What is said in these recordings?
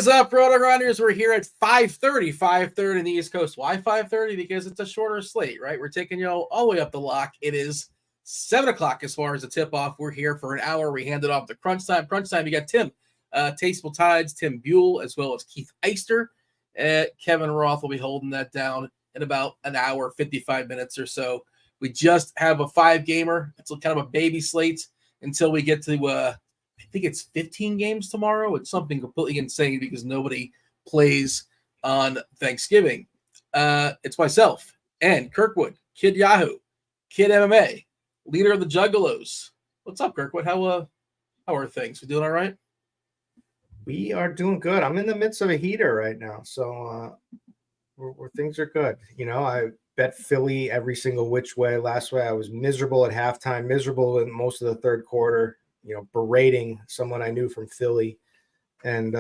is up, RotoGrinders? We're here at 5:30 in the East Coast. Why 5:30? Because it's a shorter slate, right? We're taking you all the way up the lock. It is 7 o'clock as far as the tip-off. We're here for an hour. We hand it off to Crunch Time. Crunch Time, you got Tim, TastefulTides, Tim Buell, as well as Keith Eyster. Kevin Roth will be holding that down in about an hour, 55 minutes or so. We just have a 5-gamer. It's kind of a baby slate until we get to, I think it's 15 games tomorrow. It's something completely insane because nobody plays on Thanksgiving. It's myself and Kirkwood, Kid Yahoo, Kid MMA, leader of the Juggalos. What's up, Kirkwood? How are things? We doing all right? We are doing good. I'm in the midst of a heater right now, so things are good. You know, I bet Philly every single which way. Last way, I was miserable at halftime, miserable in most of the third quarter. You know, berating someone I knew from Philly, and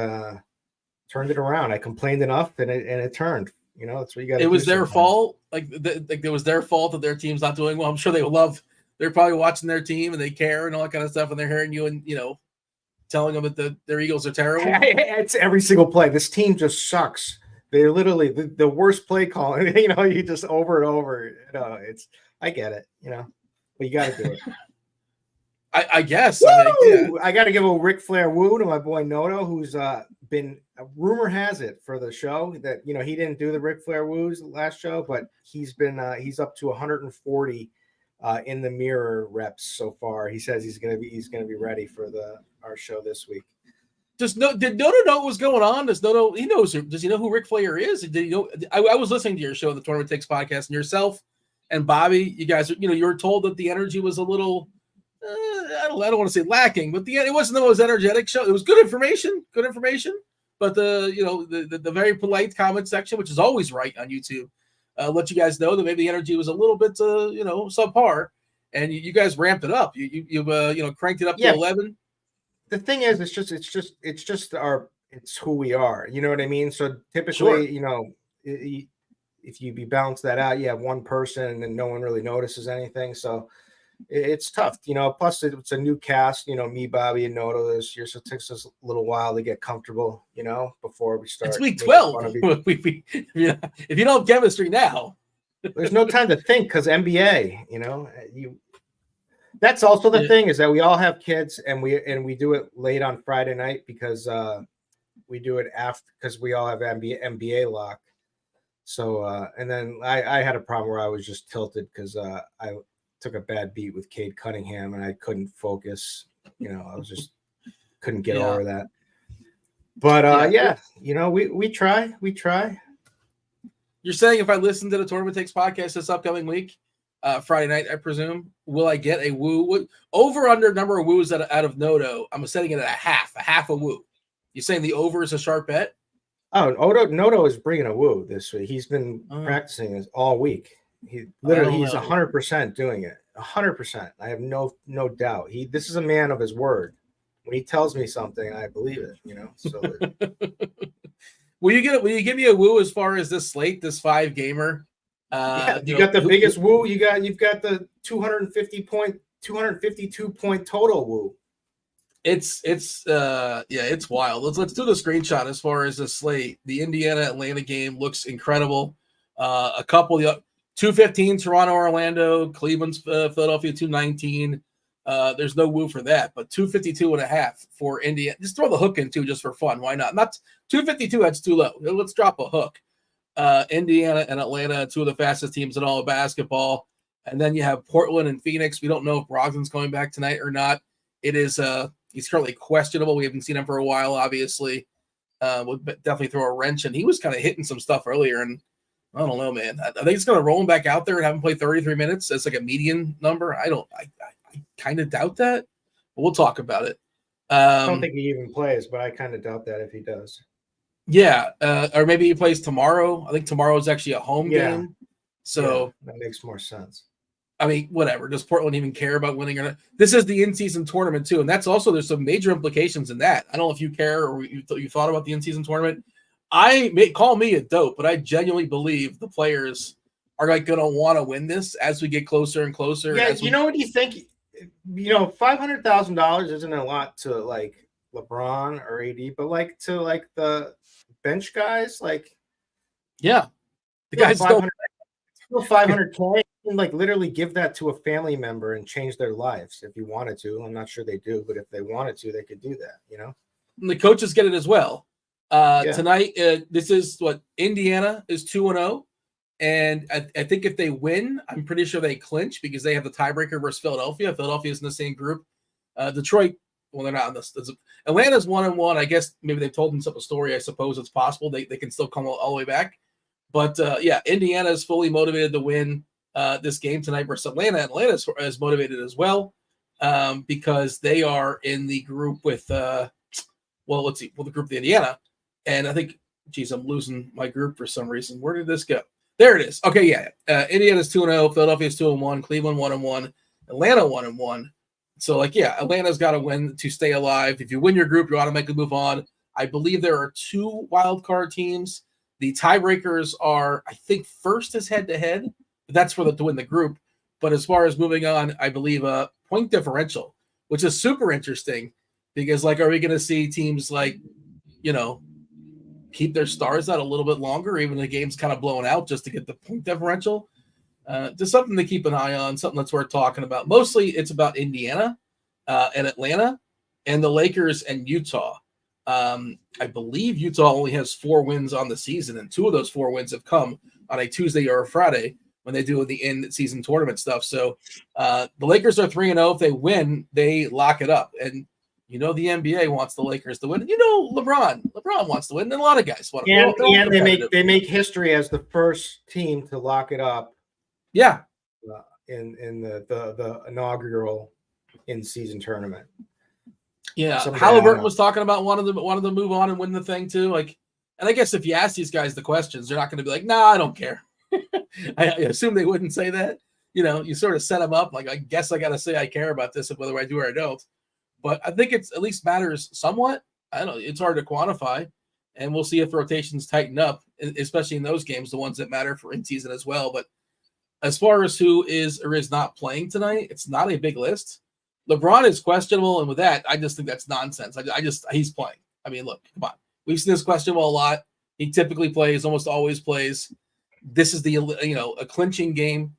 turned it around. I complained enough, and it turned. You know, that's what you got to do. It was their sometimes. fault. Like it was their fault that their team's not doing well. I'm sure they love. They're probably watching their team and they care and all that kind of stuff, and they're hearing you and telling them that their Eagles are terrible. It's every single play. This team just sucks. They're literally the worst play calling. You just over and over. I get it. But you got to do it. I guess. I got to give a Ric Flair woo to my boy Noto, who's been. Rumor has it for the show that he didn't do the Ric Flair woos last show, but he's up to 140 in the mirror reps so far. He says he's gonna be ready for our show this week. Did Noto know what was going on? Does Noto does he know who Ric Flair is? Did he know? I was listening to your show, the Tournament Takes podcast, and yourself and Bobby, you guys, you were told that the energy was a little. I don't want to say lacking, but it wasn't the most energetic show. It was good information, but the very polite comment section, which is always right on YouTube, let you guys know that maybe the energy was a little bit subpar, and you guys ramped it up. You've cranked it up to 11. The thing is, it's just who we are. You know what I mean? So typically, sure. If you balance that out, you have one person and then no one really notices anything. So it's tough, plus it's a new cast, me, Bobby, and Noto this year. So it takes us a little while to get comfortable, before we start. It's week 12. If you don't have chemistry now. There's no time to think because NBA, that's also the thing is that we all have kids and we do it late on Friday night because we do it after because we all have NBA lock. So and then I had a problem where I was just tilted because I took a bad beat with Cade Cunningham and I couldn't focus. I was just couldn't get over that. But we try. You're saying if I listen to the Tournament Takes podcast this upcoming week, Friday night, I presume, will I get a woo? Over under number of woos out of Noto, I'm setting it at a half a woo. You're saying the over is a sharp bet? Oh, Noto is bringing a woo this week. He's been practicing this all week. He's 100% doing it. 100%. I have no doubt. This is a man of his word. When he tells me something, I believe it. So. Will you give me a woo as far as this slate, this 5-gamer? You got the biggest woo. You've got the 252 point total woo. It's wild. Let's do the screenshot as far as the slate. The Indiana Atlanta game looks incredible. A couple of 215 Toronto Orlando, Cleveland's Philadelphia 219. There's no woo for that, but 252.5 for Indiana. Just throw the hook in too, just for fun. Why not? Not 252. That's too low. Let's drop a hook. Indiana and Atlanta, two of the fastest teams in all of basketball. And then you have Portland and Phoenix. We don't know if Brogdon's coming back tonight or not. It is he's currently questionable. We haven't seen him for a while, obviously. We'll definitely throw a wrench, and he was kind of hitting some stuff earlier, and I don't know, man. I think it's going to roll him back out there and have him play 33 minutes as like a median number. I kind of doubt that, but we'll talk about it. I don't think he even plays, but I kind of doubt that if he does. Yeah, or maybe he plays tomorrow. I think tomorrow is actually a home game. So that makes more sense. I mean, whatever. Does Portland even care about winning or not? This is the in-season tournament too, and that's also there's some major implications in that. I don't know if you care or you thought about the in-season tournament. Call me a dope, but I genuinely believe the players are going to want to win this as we get closer and closer. Yeah, what do you think? $500,000 isn't a lot to LeBron or AD, but like to like the bench guys, like the guys don't. 500K, and like literally give that to a family member and change their lives if you wanted to. I'm not sure they do, but if they wanted to, they could do that, you know? And the coaches get it as well. Yeah. Tonight, this is what Indiana is 2-0. And I think if they win, I'm pretty sure they clinch because they have the tiebreaker versus Philadelphia. Philadelphia's in the same group. Detroit, well, they're not in this. Atlanta's 1-1. I guess maybe they told themselves a story. I suppose it's possible. They can still come all the way back. But, Indiana is fully motivated to win this game tonight versus Atlanta. Atlanta is motivated as well because they are in the group with, the group of Indiana. And I think, I'm losing my group for some reason. Where did this go? There it is. Okay, yeah. Indiana's 2-0. Philadelphia's 2-1. Cleveland 1-1. Atlanta 1-1. So, Atlanta's got to win to stay alive. If you win your group, you automatically move on. I believe there are 2 wild card teams. The tiebreakers are, I think, first is head-to-head. But that's to win the group. But as far as moving on, I believe point differential, which is super interesting because, are we going to see teams keep their stars out a little bit longer, even the game's kind of blown out just to get the point differential? Just something to keep an eye on, something that's worth talking about. Mostly it's about Indiana and Atlanta and the Lakers and Utah. I believe Utah only has 4 wins on the season, and 2 of those 4 wins have come on a Tuesday or a Friday when they do the in-season tournament stuff. So the Lakers are 3-0. If they win, they lock it up. And the NBA wants the Lakers to win. LeBron wants to win, and a lot of guys want to win. And they make history as the first team to lock it up. Yeah. In the inaugural in-season tournament. Yeah. Halliburton was talking about wanting to move on and win the thing too. And I guess if you ask these guys the questions, they're not going to be like, "Nah, I don't care." I assume they wouldn't say that. You sort of set them up. I guess I got to say I care about this, whether I do or I don't. But I think it's at least matters somewhat. I don't know. It's hard to quantify, and we'll see if the rotations tighten up, especially in those games, the ones that matter for in season as well. But as far as who is or is not playing tonight, it's not a big list. LeBron is questionable, and with that, I just think that's nonsense. He's playing. I mean, look, come on. We've seen this questionable a lot. He typically plays, almost always plays. This is a clinching game.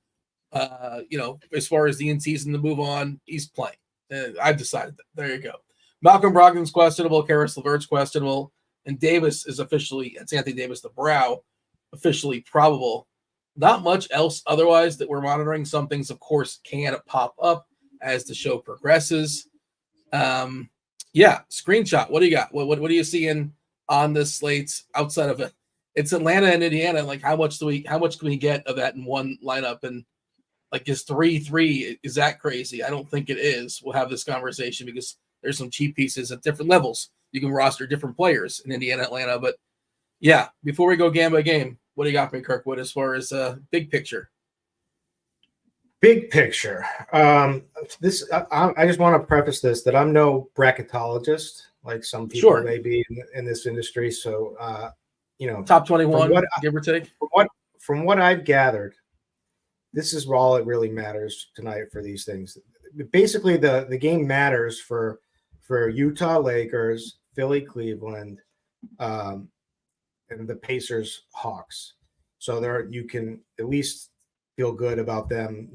As far as the in season to move on, he's playing. I've decided that. There you go. Malcolm Brogdon's questionable. Karis LeVert's questionable. And Davis is officially, it's Anthony Davis, the brow, officially probable. Not much else otherwise that we're monitoring. Some things, of course, can pop up as the show progresses. Screenshot. What do you got? What are you seeing on this slate outside of it? It's Atlanta and Indiana. How much can we get of that in one lineup? And is 3-3, is that crazy? I don't think it is. We'll have this conversation because there's some cheap pieces at different levels. You can roster different players in Indiana, Atlanta. But before we go game by game, what do you got for me, Kirkwood, as far as big picture? Big picture. I just want to preface this that I'm no bracketologist like some people may be in this industry. So, top 21, give or take. From what I've gathered, this is all it really matters tonight for these things. Basically, the game matters for Utah Lakers, Philly Cleveland, and the Pacers Hawks. So you can at least feel good about them,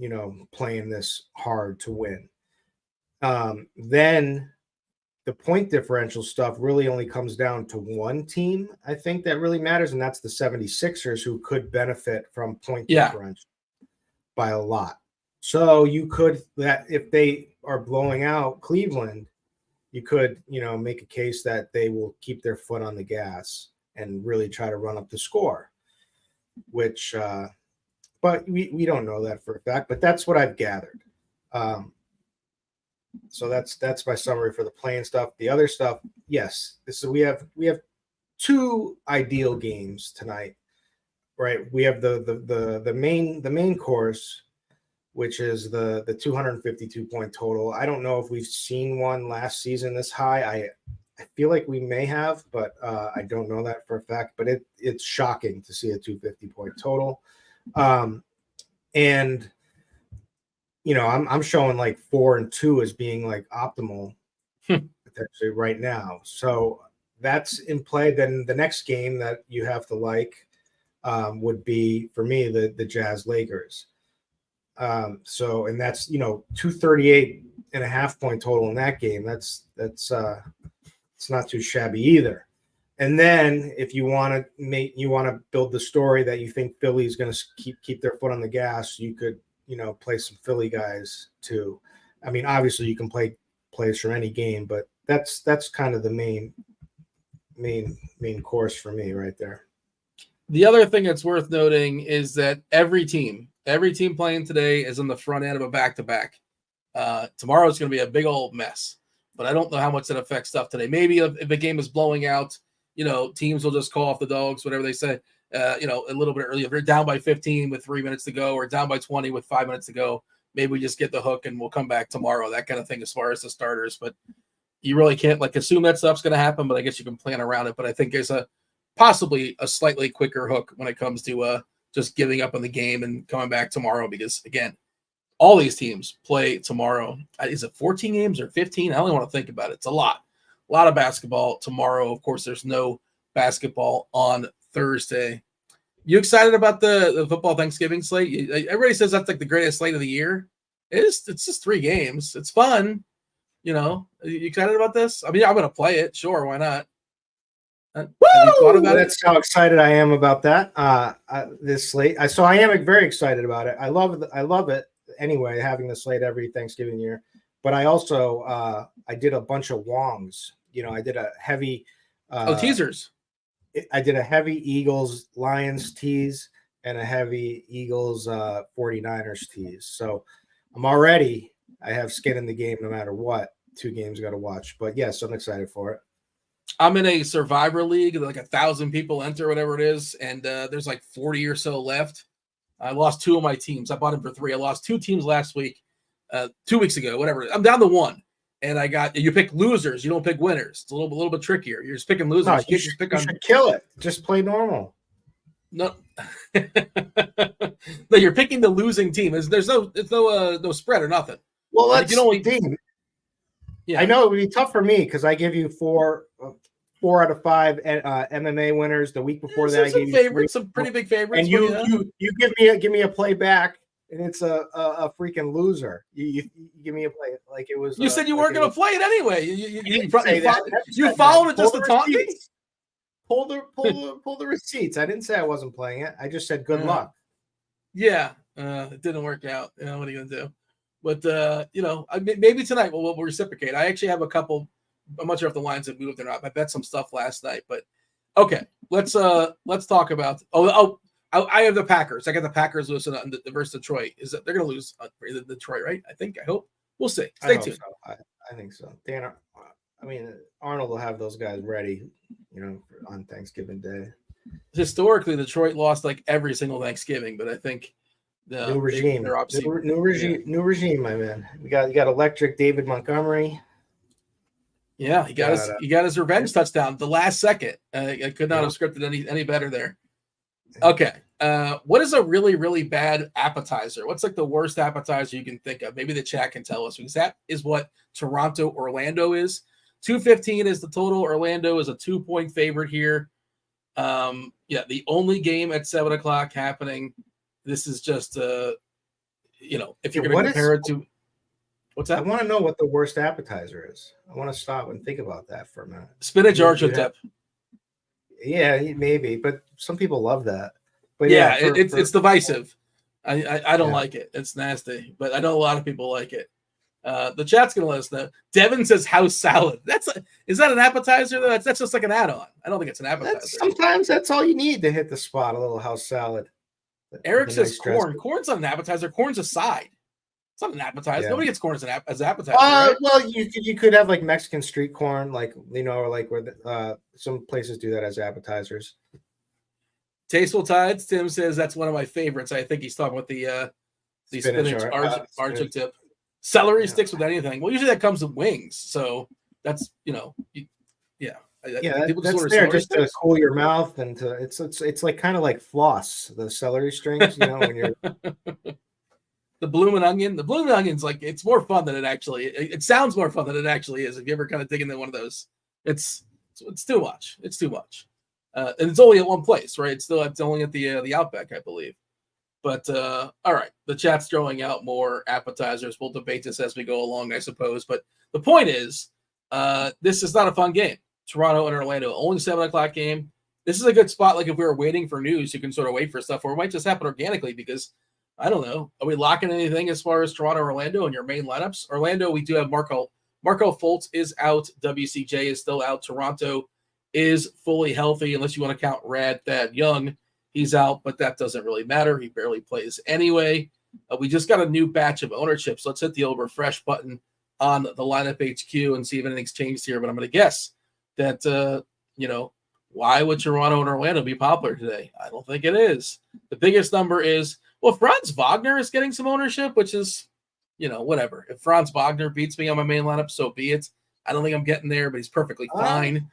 playing this hard to win. Then the point differential stuff really only comes down to one team, I think, that really matters, and that's the 76ers, who could benefit from point differential by a lot. So you could, that if they are blowing out Cleveland, you could, make a case that they will keep their foot on the gas and really try to run up the score, which, but we don't know that for a fact, but that's what I've gathered. So that's my summary for the playing stuff. The other stuff, yes, we have 2 ideal games tonight, right? We have the main course, which is the 252 point total. I don't know if we've seen one last season this high. I feel like we may have, but I don't know that for a fact. But it's shocking to see a 250 point total, and I'm showing 4 and 2 as being optimal potentially right now. So that's in play. Then the next game that you have to like would be, for me, the Jazz Lakers. So, and that's 238.5 point total in that game. That's it's not too shabby either. And then if you want to build the story that you think Philly's going to keep their foot on the gas, you could play some Philly guys too. I mean, obviously you can play plays from any game, but that's kind of the main course for me right there. The other thing that's worth noting is that every team playing today is on the front end of a back-to-back. Tomorrow is going to be a big old mess, but I don't know how much that affects stuff today. Maybe if the game is blowing out, teams will just call off the dogs, whatever they say, a little bit early. If they're down by 15 with 3 minutes to go, or down by 20 with 5 minutes to go, maybe we just get the hook and we'll come back tomorrow, that kind of thing as far as the starters. But you really can't assume that stuff's going to happen, but I guess you can plan around it. But I think there's possibly a slightly quicker hook when it comes to just giving up on the game and coming back tomorrow, because again, all these teams play tomorrow. Is it 14 games or 15? I only want to think about it. It's a lot of basketball tomorrow. Of course, there's no basketball on Thursday. You excited about the football Thanksgiving slate? Everybody says that's like the greatest slate of the year. It's just 3 games. It's fun. Are you excited about this? I mean, I'm going to play it. Sure, why not? Have you thought about it? That's how excited I am about that. This slate. So I am very excited about it. I love it anyway, having the slate every Thanksgiving year. But I also I did a bunch of Wongs. I did a heavy teasers. I did a heavy Eagles Lions tease and a heavy Eagles 49ers tease. So I have skin in the game no matter what. 2 games got to watch. But yes, I'm excited for it. I'm in a Survivor League, like 1,000 people enter, whatever it is, and there's like 40 or so left. I lost 2 of my teams. I bought them for 3. I lost 2 teams last week, 2 weeks ago, whatever. I'm down to 1, and you pick losers. You don't pick winners. It's a little bit trickier. You're just picking losers. No, you should kill it. Just play normal. No, no, you're picking the losing team. There's no spread or nothing. Well, that's the team. Yeah, I know it would be tough for me because I give you 4 out of 5 MMA winners. The week before that, I gave you favorites, some pretty big favorites. And you give me a play back, and it's a freaking loser. You give me a play like it was. You said you weren't going to play it anyway. You followed it just to taunt me. Pull the receipts. I didn't say I wasn't playing it. I just said good luck. Yeah, it didn't work out. What are you gonna do? But maybe tonight we'll reciprocate. I actually have a couple. I'm not sure if the lines have moved or not. I bet some stuff last night, but okay. Let's talk about. I have the Packers. I got the Packers losing versus Detroit. Is that they're going to lose Detroit, right? I hope. We'll see. Stay tuned. So. I think so. Dan, I mean, Arnold will have those guys ready, on Thanksgiving Day. Historically, Detroit lost like every single Thanksgiving, but I think new regime, new regime, my man. You got electric David Montgomery. Yeah, he got his revenge touchdown the last second. I could not have scripted any better there. Okay, what is a really, really bad appetizer? What's like the worst appetizer you can think of? Maybe the chat can tell us, because that is what Toronto Orlando is. 215 is the total. Orlando is a 2-point favorite here. The only game at 7:00 happening. This is just if you're going to compare it to. What's that? I want to know what the worst appetizer is. I want to stop and think about that for a minute. Spinach artichoke dip. Yeah, maybe, but some people love that. But it's divisive. I don't like it. It's nasty, but I know a lot of people like it. The chat's gonna let us know. Devin says house salad. Is that an appetizer though? That's just like an add-on. I don't think it's an appetizer. Sometimes that's all you need to hit the spot. A little house salad. Eric says corn. Corn's not an appetizer. Corn's a side. It's not an appetizer. Yeah. Nobody gets corn as an appetizer. Right? Well, you could have like Mexican street corn, or like where some places do that as appetizers. TastefulTides. Tim says that's one of my favorites. I think he's talking about the spinach artichoke dip. Celery sticks with anything. Well, usually that comes with wings, so that's that's there just to cool your mouth and it's like kind of like floss, the celery strings, when you're. The blooming onion. The blooming onion's like it's more fun than it actually. It sounds more fun than it actually is. If you ever kind of dig into one of those, it's too much. It's too much, and it's only at one place, right? It's only at the Outback, I believe. But all right, the chat's throwing out more appetizers. We'll debate this as we go along, I suppose. But the point is, this is not a fun game. Toronto and Orlando, only 7:00 game. This is a good spot. Like if we were waiting for news, you can sort of wait for stuff, or it might just happen organically because I don't know. Are we locking anything as far as Toronto, Orlando, in your main lineups? Orlando, we do have Marco Fultz is out. WCJ is still out. Toronto is fully healthy, unless you want to count Rad Thad Young. He's out, but that doesn't really matter. He barely plays anyway. We just got a new batch of ownership, so let's hit the old refresh button on the lineup HQ and see if anything's changed here. But I'm going to guess that, why would Toronto and Orlando be popular today? I don't think it is. The biggest number is, well, Franz Wagner is getting some ownership, which is, whatever. If Franz Wagner beats me on my main lineup, so be it. I don't think I'm getting there, but he's perfectly fine.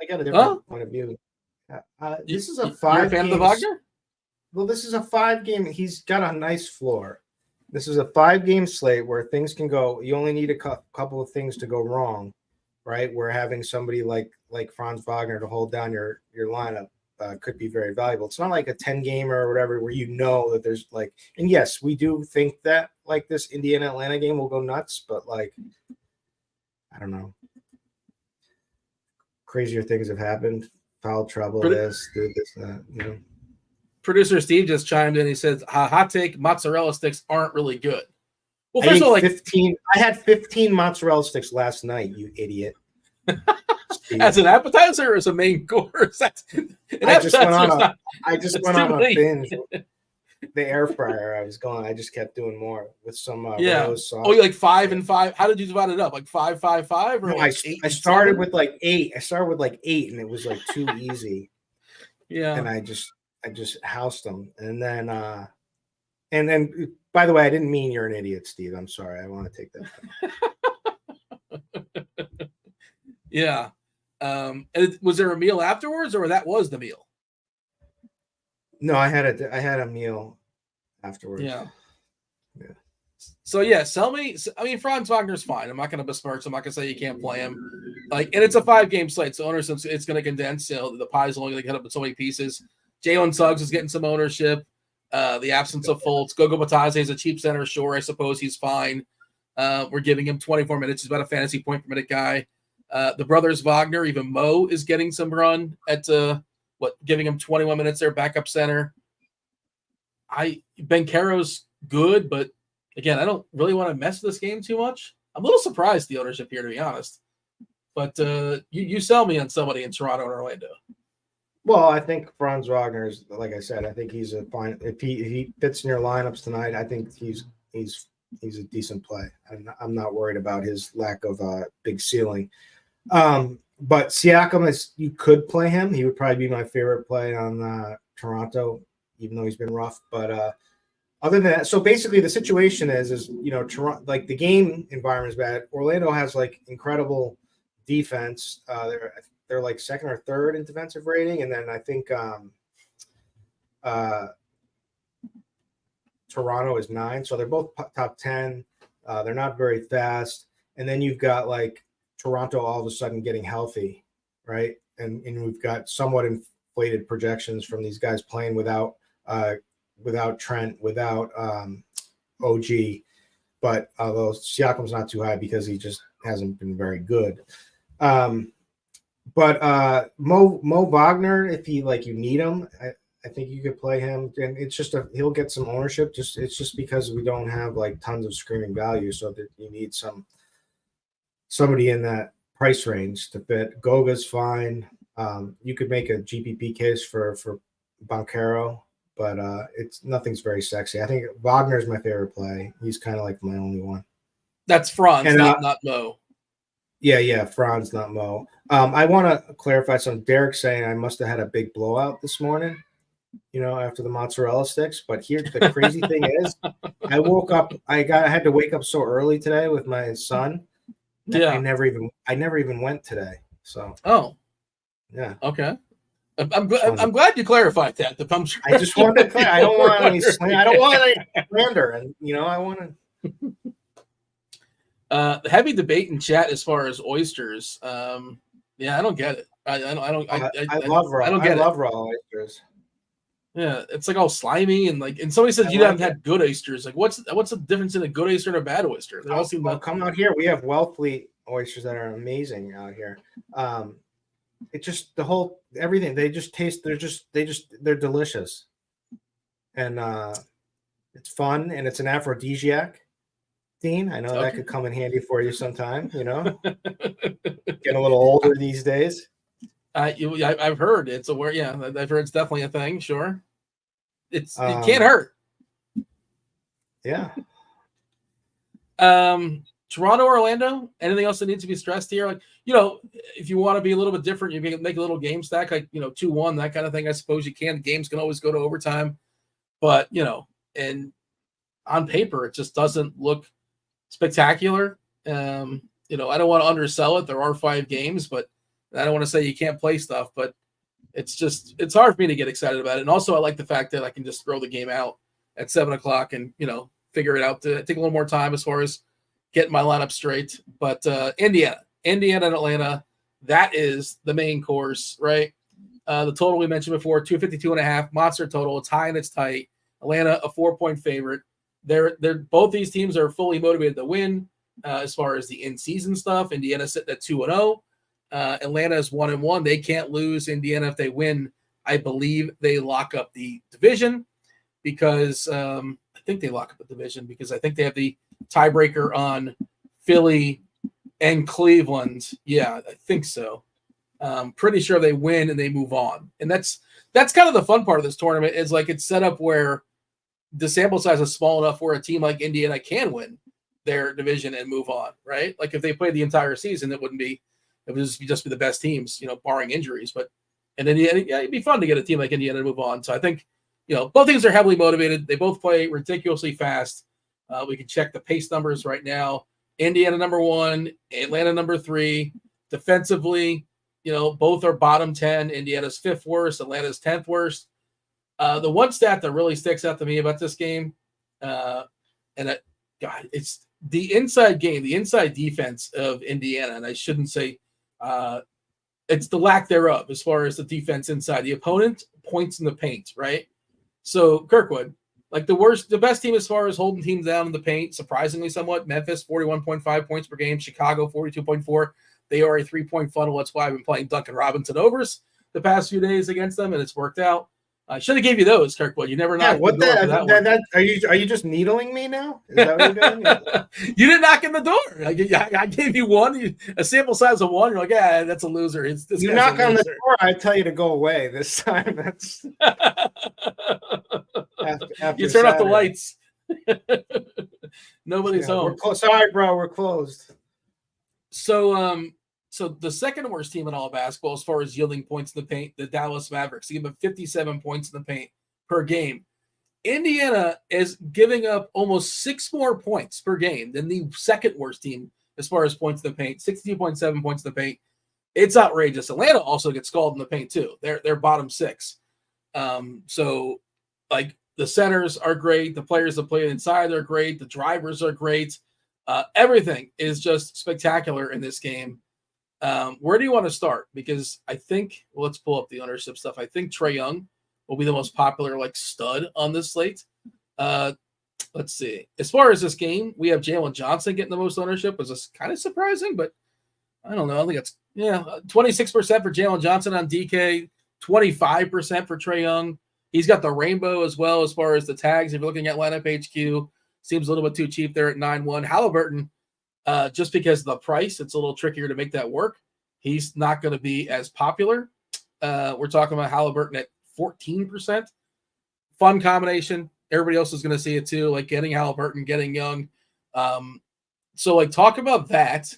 I got a different point of view. This is a 5 You're a fan of the Wagner? Well, this is a 5-game. He's got a nice floor. This is a 5-game slate where things can go. You only need a couple of things to go wrong, right? Where having somebody like Franz Wagner to hold down your lineup could be very valuable. It's not like a 10-game or whatever where that there's and yes, we do think that this Indiana-Atlanta game will go nuts, but I don't know. Crazier things have happened. Foul trouble, this, that, Producer Steve just chimed in. He says, hot take, mozzarella sticks aren't really good. Well, first of all, 15. I had 15 mozzarella sticks last night, you idiot. As an appetizer or as a main course? I just went on a binge. The air fryer I just kept doing more with some rose sauce. Oh, you 5 and 5? How did you divide it up? 5, 5, 5? Or no, I started with 8. I started with 8 and it was too easy. Yeah. And I just housed them. And then by the way, I didn't mean you're an idiot, Steve. I'm sorry. I want to take that back. Yeah. And was there a meal afterwards, or that was the meal? No, I had a meal afterwards. Yeah. So yeah, sell me. I mean, Franz Wagner's fine. I'm not going to besmirch. I'm not going to say you can't play him. And it's a 5-game slate, so ownership it's going to condense. The pie's only going to cut up in so many pieces. Jalen Suggs is getting some ownership. The absence of Fultz. Gogo Batadze is a cheap center. Sure, I suppose he's fine. We're giving him 24 minutes. He's about a fantasy point per minute guy. The brothers Wagner, even Mo is getting some run at giving him 21 minutes there, backup center. Banchero's good, but again, I don't really want to mess with this game too much. I'm a little surprised the ownership here, to be honest. But you sell me on somebody in Toronto and Orlando. Well, I think Franz Wagner's, like I said, I think he's a fine. If he fits in your lineups tonight, I think he's a decent play. I'm not worried about his lack of big ceiling. But Siakam, you could play him. He would probably be my favorite play on Toronto, even though he's been rough. But other than that, so basically the situation is Toronto, the game environment is bad. Orlando has incredible defense. They're second or third in defensive rating, and then I think Toronto is 9, so they're both top 10. They're not very fast, and then you've got Toronto all of a sudden getting healthy, right? And we've got somewhat inflated projections from these guys playing without Trent, without OG, but although Siakam's not too high because he just hasn't been very good. But Mo Wagner, if you need him, I think you could play him, and it's just he'll get some ownership. It's just because we don't have tons of screaming value, so that you need somebody in that price range to fit. Goga's fine. You could make a GPP case for Banchero, but nothing's very sexy. I think Wagner's my favorite play. He's kind of my only one. That's Franz, not Mo. Yeah, Franz, not Mo. I want to clarify something. Derek's saying I must have had a big blowout this morning, after the mozzarella sticks. But here's the crazy thing is, I woke up. I had to wake up so early today with my son. Yeah, I never even went today. So. Oh. Yeah. Okay. I'm glad you clarified that. If I'm I just wanted to clarify. I don't want any slander, and I want to. Heavy debate in chat as far as oysters. Yeah, I don't get it. I don't. I love raw. I love raw oysters. Yeah, it's like all slimy and somebody says you haven't had good oysters. Like, what's the difference in a good oyster and a bad oyster? They all seem come out here. We have Wellfleet oysters that are amazing out here. It just everything. They just taste. They're delicious, and it's fun and it's an aphrodisiac. Dean, I know that could come in handy for you sometime. Getting a little older these days. I've heard it's I've heard it's definitely a thing. Sure, it can't hurt. Yeah. Toronto, Orlando. Anything else that needs to be stressed here? Like, if you want to be a little bit different, you can make a little game stack, like 2-1, that kind of thing. I suppose you can. Games can always go to overtime, but and on paper, it just doesn't look spectacular. I don't want to undersell it. There are 5 games, but I don't want to say you can't play stuff, but it's hard for me to get excited about it. And also I like the fact that I can just throw the game out at 7:00 and, figure it out. To take a little more time as far as getting my lineup straight. But Indiana and Atlanta, that is the main course, right? The total we mentioned before, 252.5, monster total. It's high and it's tight. Atlanta, a 4-point favorite. They're both these teams are fully motivated to win as far as the in-season stuff. Indiana sitting at 2-0. Atlanta is 1-1. They can't lose. Indiana, if they win, I believe they lock up the division because I think they lock up the division because I think they have the tiebreaker on Philly and Cleveland. Yeah, I think so. Pretty sure they win and they move on. And that's kind of the fun part of this tournament is like it's set up where the sample size is small enough where a team like Indiana can win their division and move on, right? Like if they played the entire season, it would just be the best teams, barring injuries. And then it'd be fun to get a team like Indiana to move on. So I think, both teams are heavily motivated. They both play ridiculously fast. We can check the pace numbers right now. Indiana number 1, Atlanta number 3. Defensively, both are bottom 10. Indiana's 5th worst, Atlanta's 10th worst. The one stat that really sticks out to me about this game, it's the inside game, the inside defense of Indiana. And I shouldn't say it's the lack thereof as far as the defense inside. The opponent points in the paint, right? So Kirkwood, like the best team as far as holding teams down in the paint, surprisingly somewhat, Memphis, 41.5 points per game, Chicago, 42.4. They are a 3-point funnel. That's why I've been playing Duncan Robinson overs the past few days against them, and it's worked out. I should have gave you those, Kirkwood. You never knocked the door for that one. Are you just needling me now? Is that what you're doing? You didn't knock in the door. I gave you one, a sample size of 1. You're like, yeah, that's a loser. You knock on the door, I tell you to go away. This time, that's after you turn off the lights. Nobody's home. Sorry, bro, we're closed. So the second worst team in all basketball as far as yielding points in the paint, the Dallas Mavericks, give them 57 points in the paint per game. Indiana is giving up almost 6 more points per game than the second worst team as far as points in the paint, 62.7 points in the paint. It's outrageous. Atlanta also gets scalded in the paint too. They're bottom 6. So like the centers are great. The players that play inside are great. The drivers are great. Everything is just spectacular in this game. Where do you want to start? Because I think, let's pull up the ownership stuff. I think Trae Young will be the most popular stud on this slate. Let's see. As far as this game, we have Jalen Johnson getting the most ownership, which is kind of surprising, but I don't know. I think it's 26% for Jalen Johnson on DK, 25% for Trae Young. He's got the rainbow as well as far as the tags. If you're looking at lineup HQ, seems a little bit too cheap there at 9-1. Halliburton, just because of the price, it's a little trickier to make that work. He's not going to be as popular. We're talking about Halliburton at 14%. Fun combination. Everybody else is going to see it too, like getting Halliburton, getting Young. So talk about that.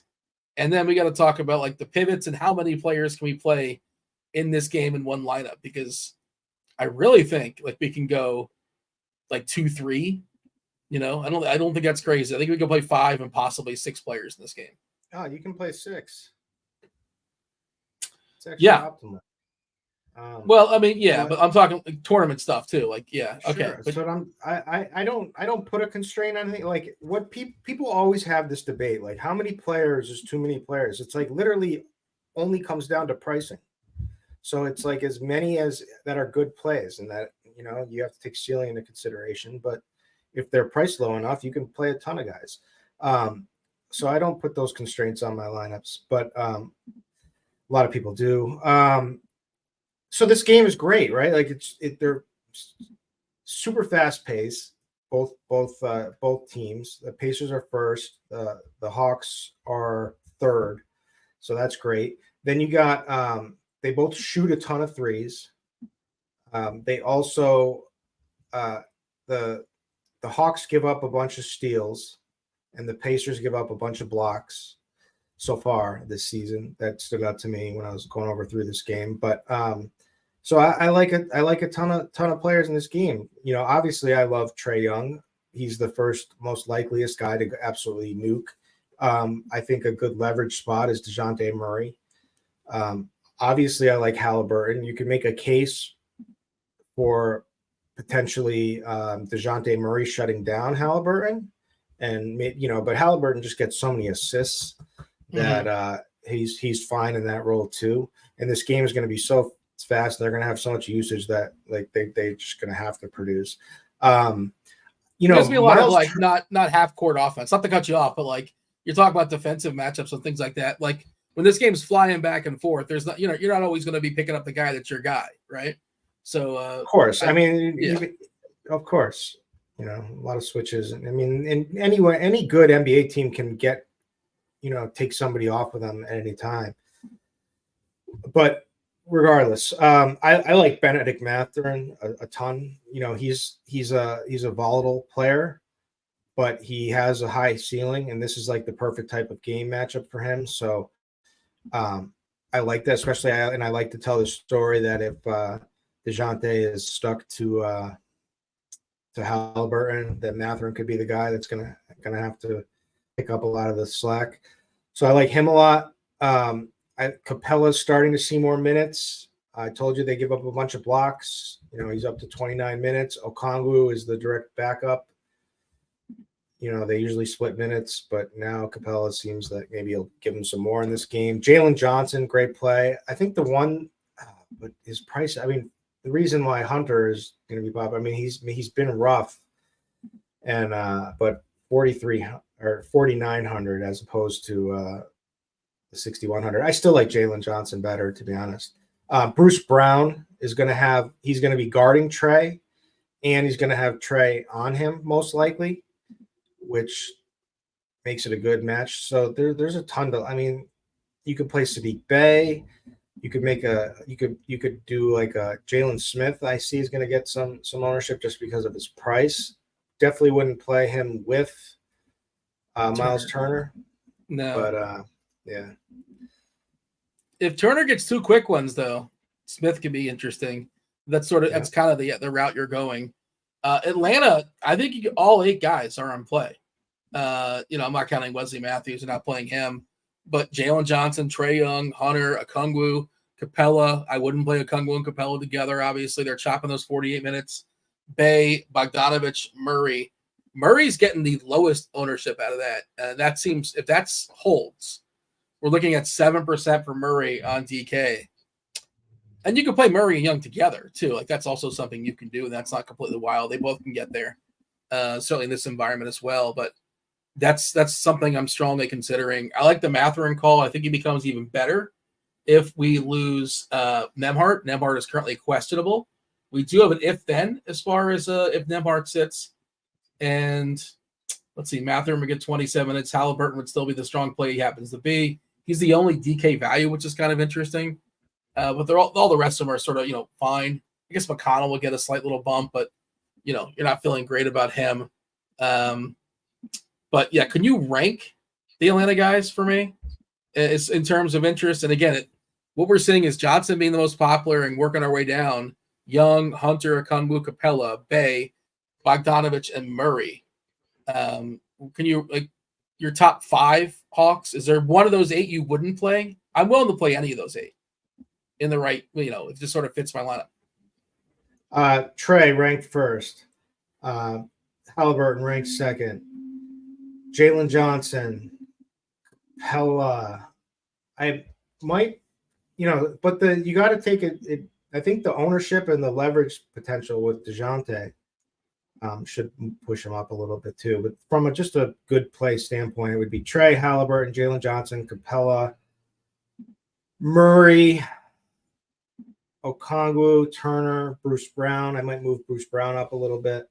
And then we got to talk about the pivots and how many players can we play in this game in one lineup, because I really think we can go 2-3. I don't think that's crazy. I think we can play 5 and possibly 6 players in this game. Oh, you can play 6. It's actually optimal. Well, I mean, yeah, but I'm talking like tournament stuff too. Like, yeah, okay. Sure. But So I don't put a constraint on anything. Like what people always have this debate, like how many players is too many players. It's like literally only comes down to pricing. So it's like as many as that are good plays, and that you have to take ceiling into consideration. But if they're priced low enough, you can play a ton of guys. So I don't put those constraints on my lineups, but a lot of people do. So this game is great, right? Like they're super fast pace. Both teams. The Pacers are first. The Hawks are third. So that's great. Then you got they both shoot a ton of threes. They also the Hawks give up a bunch of steals, and the Pacers give up a bunch of blocks so far this season. That stood out to me when I was going over through this game. But so I like a ton of players in this game. Obviously I love Trae Young. He's the first most likeliest guy to absolutely nuke. I think a good leverage spot is DeJounte Murray. Obviously I like Halliburton. You can make a case for potentially DeJounte Murray shutting down Halliburton, and but Halliburton just gets so many assists that he's fine in that role too. And this game is going to be so fast, they're going to have so much usage that like they just going to have to produce. There's going to be a lot of like not half court offense. Not to cut you off, but like you're talking about defensive matchups and things like that. Like when this game's flying back and forth, there's not you're not always going to be picking up the guy that's your guy, right? So of course, of course, a lot of switches. I mean, and anyway, any good NBA team can get take somebody off of them at any time. But regardless, I like Benedict Mathurin a ton. He's a volatile player, but he has a high ceiling, and this is like the perfect type of game matchup for him. So I like that, especially, and I like to tell the story that if DeJounte is stuck to Halliburton, that Mathurin could be the guy that's gonna have to pick up a lot of the slack. So I like him a lot. Capella's starting to see more minutes. I told you they give up a bunch of blocks. He's up to 29 minutes. Okongwu is the direct backup. They usually split minutes, but now Capella seems like maybe he'll give him some more in this game. Jalen Johnson, great play. I think the one, but his price, I mean, the reason why Hunter is going to be popular, I mean, he's been rough, and but 4,300 or 4,900 as opposed to the 6,100. I still like Jalen Johnson better, to be honest. Bruce Brown he's going to be guarding Trae, and he's going to have Trae on him most likely, which makes it a good match. So there's a ton I mean, you could play Sadiq Bey. You could you could do like a Jalen Smith. I see is going to get some ownership just because of his price. Definitely wouldn't play him with Miles Turner. No, but yeah. If Turner gets two quick ones, though, Smith could be interesting. That's kind of the route you're going. Atlanta, I think all 8 guys are on play. I'm not counting Wesley Matthews and not playing him, but Jalen Johnson, Trae Young, Hunter, Okongwu, Capella. I wouldn't play Okongwu and Capella together. Obviously, they're chopping those 48 minutes. Bey, Bogdanovich, Murray. Murray's getting the lowest ownership out of that. That seems, if that holds, we're looking at 7% for Murray on DK. And you can play Murray and Young together, too. Like, that's also something you can do, and that's not completely wild. They both can get there, certainly in this environment as well. But that's something I'm strongly considering. I like the Mathurin call. I think he becomes even better if we lose Nembhard. Nembhard is currently questionable. We do have an if-then as far as if Nembhard sits. And let's see, Mathurin would get 27 minutes. Halliburton would still be the strong play he happens to be. He's the only DK value, which is kind of interesting. But they're all the rest of them are sort of, fine. I guess McConnell will get a slight little bump, but, you're not feeling great about him. But, yeah, can you rank the Atlanta guys for me? It's in terms of interest. And, again, what we're seeing is Johnson being the most popular and working our way down. Young, Hunter, Okongwu, Capella, Bey, Bogdanovich, and Murray. Can you, your top 5 Hawks, is there one of those 8 you wouldn't play? I'm willing to play any of those 8. in the right, it just sort of fits my lineup. Trey ranked first. Halliburton ranked second. Jalen Johnson. Hella. I might, but you got to take it. I think the ownership and the leverage potential with DeJounte should push him up a little bit too. But from just a good play standpoint, it would be Trey, Halliburton, Jalen Johnson, Capella, Murray, Okongwu, Turner, Bruce Brown. I might move Bruce Brown up a little bit.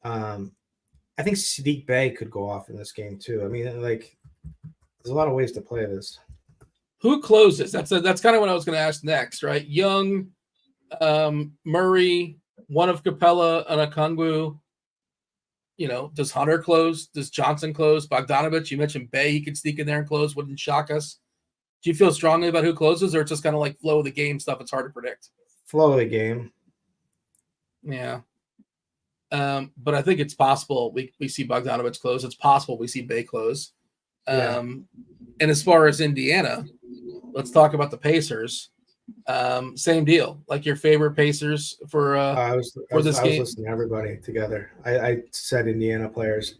I think Sadiq Bey could go off in this game too. I mean, there's a lot of ways to play this. Who closes? That's kind of what I was going to ask next, right? Young, Murray, one of Capella and Okongwu. Does Hunter close? Does Johnson close? Bogdanovich, you mentioned Bey. He could sneak in there and close. Wouldn't shock us. Do you feel strongly about who closes, or it's just kind of like flow of the game stuff? It's hard to predict. Flow of the game. Yeah. But I think it's possible we see Bogdanovich close. It's possible we see Bey close. Yeah. And as far as Indiana, let's talk about the Pacers. Same deal. Like your favorite Pacers for this game. I was listening to everybody together. I said Indiana players.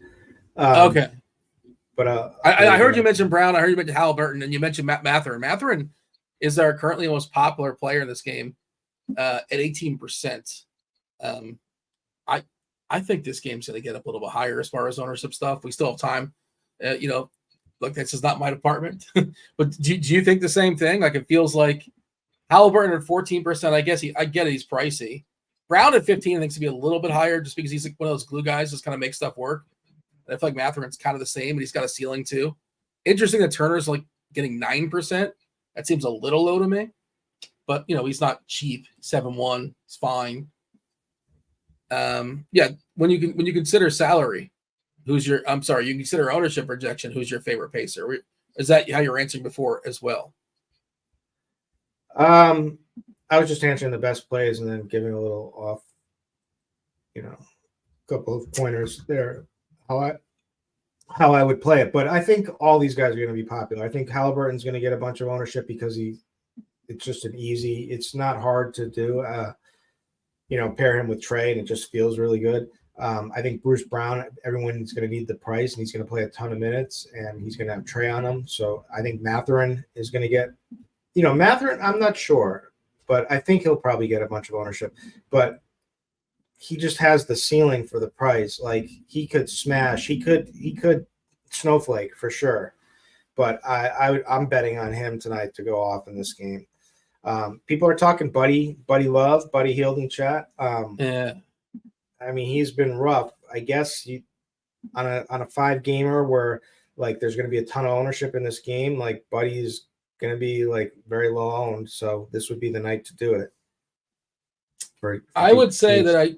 Okay. But I heard you mention Brown. I heard you mention Halliburton, and you mentioned Mathurin. Mathurin is our currently most popular player in this game at 18%. I think this game's going to get up a little bit higher as far as ownership stuff. We still have time. Look, this is not my department. But do you think the same thing? Like, it feels like Halliburton at 14%. I get it. He's pricey. Brown at 15, I think, to be a little bit higher just because he's like one of those glue guys just kind of make stuff work. And I feel like Mathurin's kind of the same, and he's got a ceiling too. Interesting that Turner's like getting 9%. That seems a little low to me. But, he's not cheap. 7-1. It's fine. When you consider salary, you consider ownership projection, who's your favorite Pacer? Is that how you're answering before as well? I was just answering the best plays and then giving a little off, couple of pointers there, how I would play it. But I think all these guys are going to be popular. I think Halliburton's going to get a bunch of ownership because it's just it's not hard to do. Pair him with Trey and it just feels really good. I think Bruce Brown, everyone's going to need the price and he's going to play a ton of minutes and he's going to have Trey on him. So I think Mathurin is going to get, Mathurin, I'm not sure, but I think he'll probably get a bunch of ownership. But he just has the ceiling for the price. Like he could smash, he could snowflake for sure. But I'm betting on him tonight to go off in this game. People are talking Buddy Love, Buddy Hield in chat. Yeah. I mean, he's been rough. I guess on a 5-gamer where like there's going to be a ton of ownership in this game, like Buddy's going to be like very low owned. So this would be the night to do it. I would say that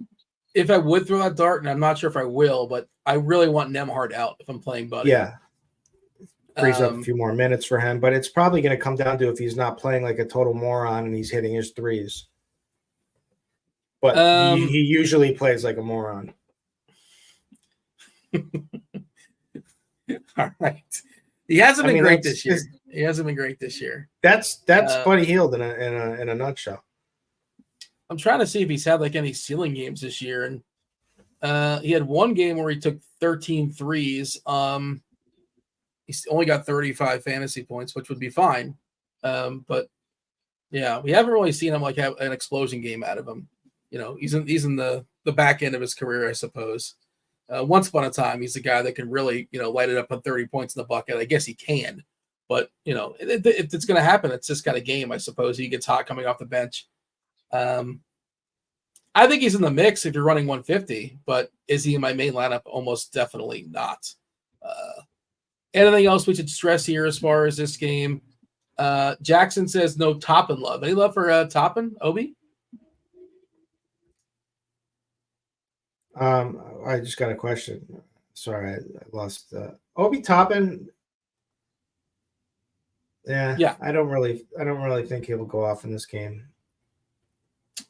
if I would throw that dart, and I'm not sure if I will, but I really want Nembhard out if I'm playing Buddy. Yeah. Frees up a few more minutes for him, but it's probably going to come down to if he's not playing like a total moron and he's hitting his threes. But he usually plays like a moron. All right. He hasn't been great this year. He hasn't been great this year. That's Buddy Hield in a nutshell. I'm trying to see if he's had like any ceiling games this year. And he had one game where he took 13 threes. He's only got 35 fantasy points, which would be fine. But yeah, we haven't really seen him like have an explosion game out of him. He's in the back end of his career, I suppose. Once upon a time, he's the guy that can really, light it up on 30 points in the bucket. I guess he can, but if it's going to happen, it's just got a game, I suppose. He gets hot coming off the bench. I think he's in the mix if you're running 150, but is he in my main lineup? Almost definitely not. Anything else we should stress here as far as this game? Jackson says no Toppin love. Any love for Toppin, Obi? I just got a question. Sorry, I lost Obi Toppin. Yeah. I don't really think he'll go off in this game.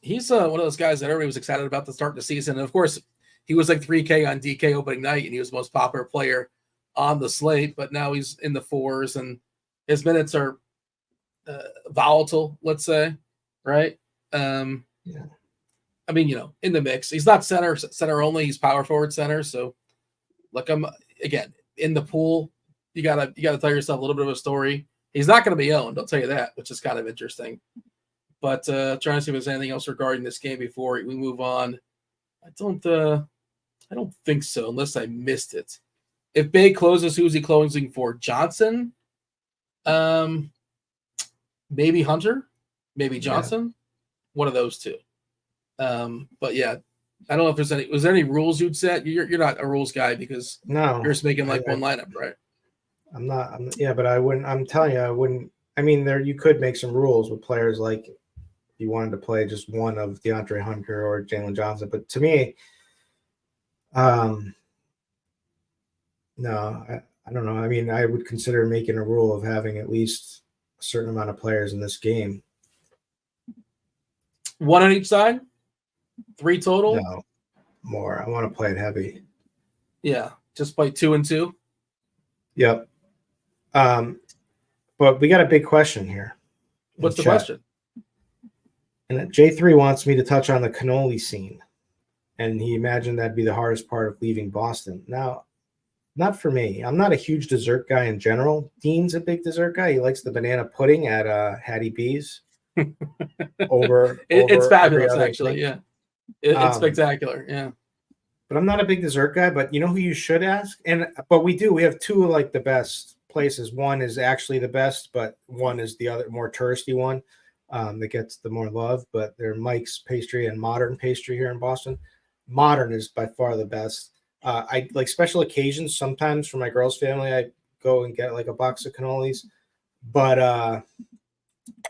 He's one of those guys that everybody was excited about to start the season. And of course, he was like 3K on DK opening night, and he was the most popular player on the slate. But now he's in the 4s, and his minutes are volatile, let's say, right? Yeah. I mean, in the mix. He's not center only. He's power forward center. So, like, I'm again in the pool. You gotta tell yourself a little bit of a story. He's not going to be owned. I'll tell you that, which is kind of interesting. But trying to see if there's anything else regarding this game before we move on. I don't think so, unless I missed it. If Bay closes, who's he closing for? Johnson? Maybe Hunter? Maybe Johnson? One of those two. But yeah, I don't know if was there any rules you'd set? You're not a rules guy because you're just making one lineup, right? I'm not. But I wouldn't. I'm telling you, I wouldn't. I mean, you could make some rules with players like you wanted to play just one of DeAndre Hunter or Jalen Johnson. But to me, no, I don't know. I mean, I would consider making a rule of having at least a certain amount of players in this game. One on each side? 3 total? No, more. I want to play it heavy. Yeah, just play 2 and 2. Yep. But we got a big question here. What's the question? And J3 wants me to touch on the cannoli scene. And he imagined that'd be the hardest part of leaving Boston. Now, not for me. I'm not a huge dessert guy in general. Dean's a big dessert guy. He likes the banana pudding at Hattie B's. It's fabulous, actually. Yeah. It's spectacular. Yeah. But I'm not a big dessert guy. But you know who you should ask? But we do. We have 2 of like the best places. One is actually the best, but one is the other more touristy one that gets the more love. But they're Mike's Pastry and Modern Pastry here in Boston. Modern is by far the best. I like special occasions. Sometimes for my girl's family, I go and get like a box of cannolis. But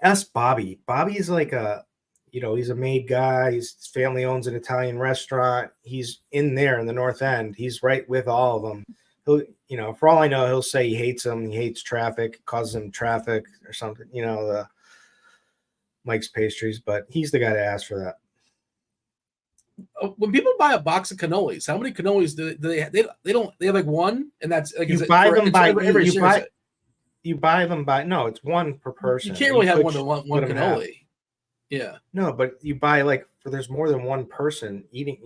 ask Bobby. Bobby is like he's a made guy. His family owns an Italian restaurant. He's in there in the North End. He's right with all of them. He'll, for all I know, he'll say he hates them. He hates traffic, causes him traffic or something. The Mike's Pastries, but he's the guy to ask for that. When people buy a box of cannolis, how many cannolis do they have? They have like one, and that's like you buy them by you buy them by it's one per person. You can't really have one cannoli. Yeah. No, but you buy there's more than one person eating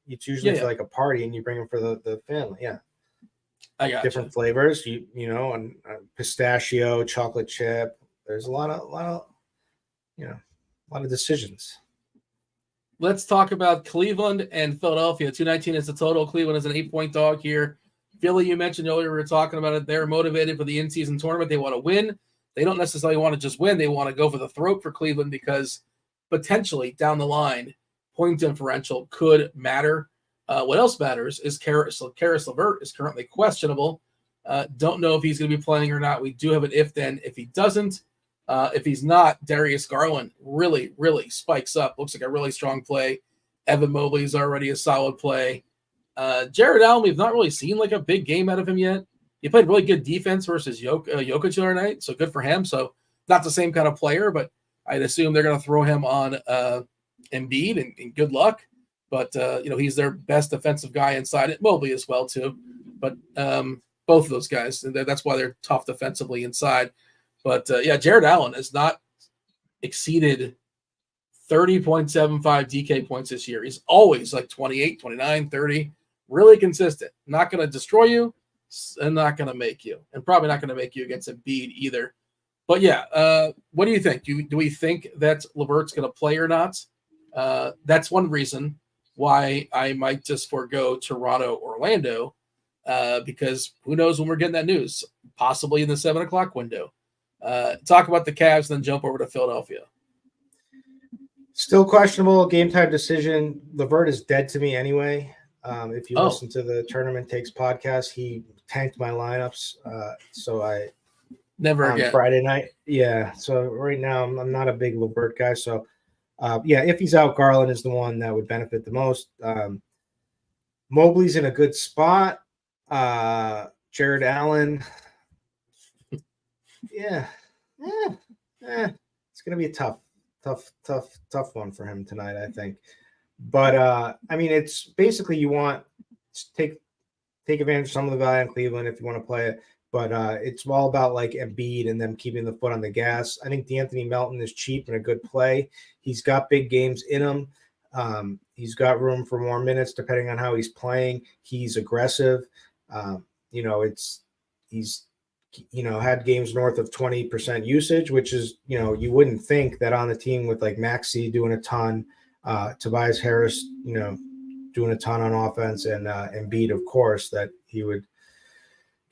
it's usually for like a party and you bring them for the family. Yeah. I got different flavors, and pistachio, chocolate chip. There's a lot of decisions. Let's talk about Cleveland and Philadelphia. 219 is the total. Cleveland is an 8-point dog here. Philly, you mentioned earlier, we were talking about it. They're motivated for the in-season tournament. They want to win. They don't necessarily want to just win. They want to go for the throat for Cleveland because potentially down the line, point differential could matter. What else matters is Karis LeVert is currently questionable. Don't know if he's going to be playing or not. We do have an if-then. If he doesn't, if he's not, Darius Garland really, really spikes up. Looks like a really strong play. Evan Mobley is already a solid play. Jared Allen, we've not really seen like a big game out of him yet. He played really good defense versus Jokic the other night, so good for him. So not the same kind of player, but I'd assume they're going to throw him on Embiid, and good luck. But, he's their best defensive guy inside it. Mobley as well, too. But both of those guys, that's why they're tough defensively inside. But, Jared Allen has not exceeded 30.75 DK points this year. He's always like 28, 29, 30. Really consistent. Not going to destroy you and not going to make you. And probably not going to make you against Embiid either. But, what do you think? Do we think that LeVert's going to play or not? That's one reason why I might just forego Toronto, Orlando, because who knows when we're getting that news, possibly in the 7:00 window. Talk about the Cavs, then jump over to Philadelphia. Still questionable game time decision. LeVert is dead to me anyway. If you listen to the Tournament Takes podcast, he tanked my lineups. So I never on again Friday night. Yeah. So right now I'm not a big LeVert guy. So if he's out, Garland is the one that would benefit the most. Mobley's in a good spot. Jared Allen. Yeah. It's gonna be a tough one for him tonight, I think. But it's basically you want to take advantage of some of the value in Cleveland if you want to play it. but it's all about like Embiid and them keeping the foot on the gas. I think DeAnthony Melton is cheap and a good play. He's got big games in him. He's got room for more minutes depending on how he's playing. He's aggressive. He's had games north of 20% usage, which is, you wouldn't think that on the team with like Maxey doing a ton, Tobias Harris, doing a ton on offense, and Embiid, of course, that he would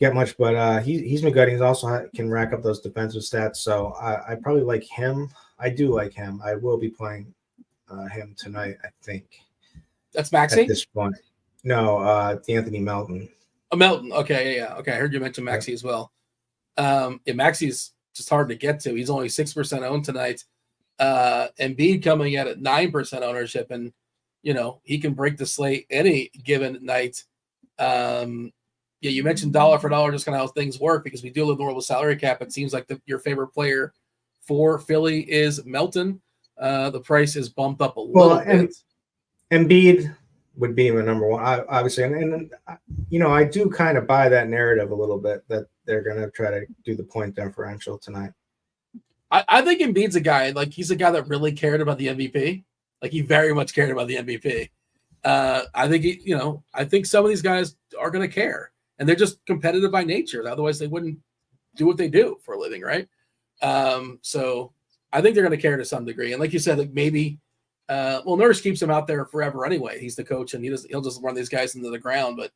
get much, but he's been good. He's also can rack up those defensive stats. So I probably like him. I do like him. I will be playing him tonight, I think. That's Maxey? At this point. No, Anthony Melton. Oh, Melton. Okay, yeah. Okay, I heard you mention Maxey as well. Maxey's just hard to get to. He's only 6% owned tonight. Embiid coming at 9% ownership, and he can break the slate any given night. You mentioned dollar for dollar, just kind of how things work, because we do live in the world with salary cap. It seems like your favorite player for Philly is Melton. The price is bumped up a little bit. Embiid would be my number one, obviously. And I do kind of buy that narrative a little bit that they're going to try to do the point differential tonight. I think Embiid's a guy, like he's a guy that really cared about the MVP. Like he very much cared about the MVP. I think some of these guys are going to care, and they're just competitive by nature. Otherwise they wouldn't do what they do for a living. Right. So I think they're going to care to some degree. And like you said, like maybe, Nurse keeps him out there forever anyway. He's the coach, and he'll just run these guys into the ground. But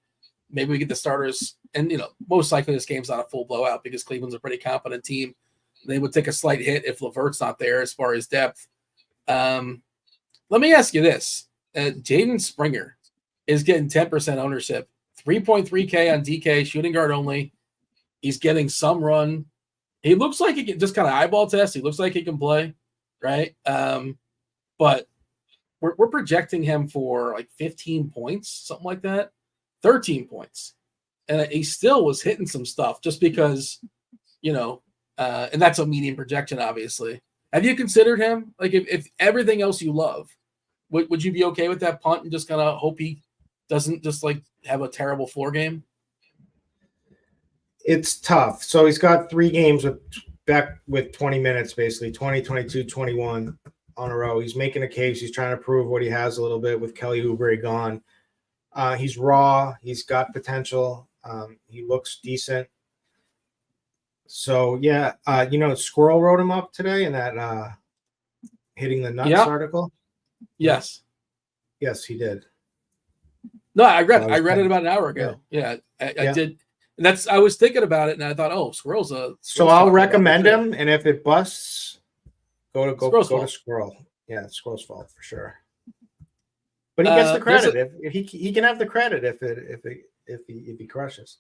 maybe we get the starters, and most likely this game's not a full blowout because Cleveland's a pretty competent team. They would take a slight hit if LeVert's not there as far as depth. Let me ask you this: Jaden Springer is getting 10% ownership, 3.3K on DK, shooting guard only. He's getting some run. He looks like he can just kind of eyeball test. He looks like he can play, right? But we're projecting him for like 15 points, something like that, 13 points. And he still was hitting some stuff just because, and that's a median projection, obviously. Have you considered him? Like if everything else you love, would you be okay with that punt and just kind of hope he doesn't just like have a terrible floor game? It's tough. So he's got 3 games back with 20 minutes, basically 20, 22, 21 on a row. He's making a case. He's trying to prove what he has a little bit with Kelly Oubre gone. He's raw. He's got potential. He looks decent. So, yeah, Squirrel wrote him up today in that Hitting the Nuts article. Yes. Yes, he did. No, I read it about an hour ago. Yeah, I did. And I was thinking about it, and I thought, Squirrel's so I'll recommend him, and if it busts, go to Squirrel. Yeah, it's Squirrel's fault for sure. But he gets the credit. If he can have the credit if he crushes.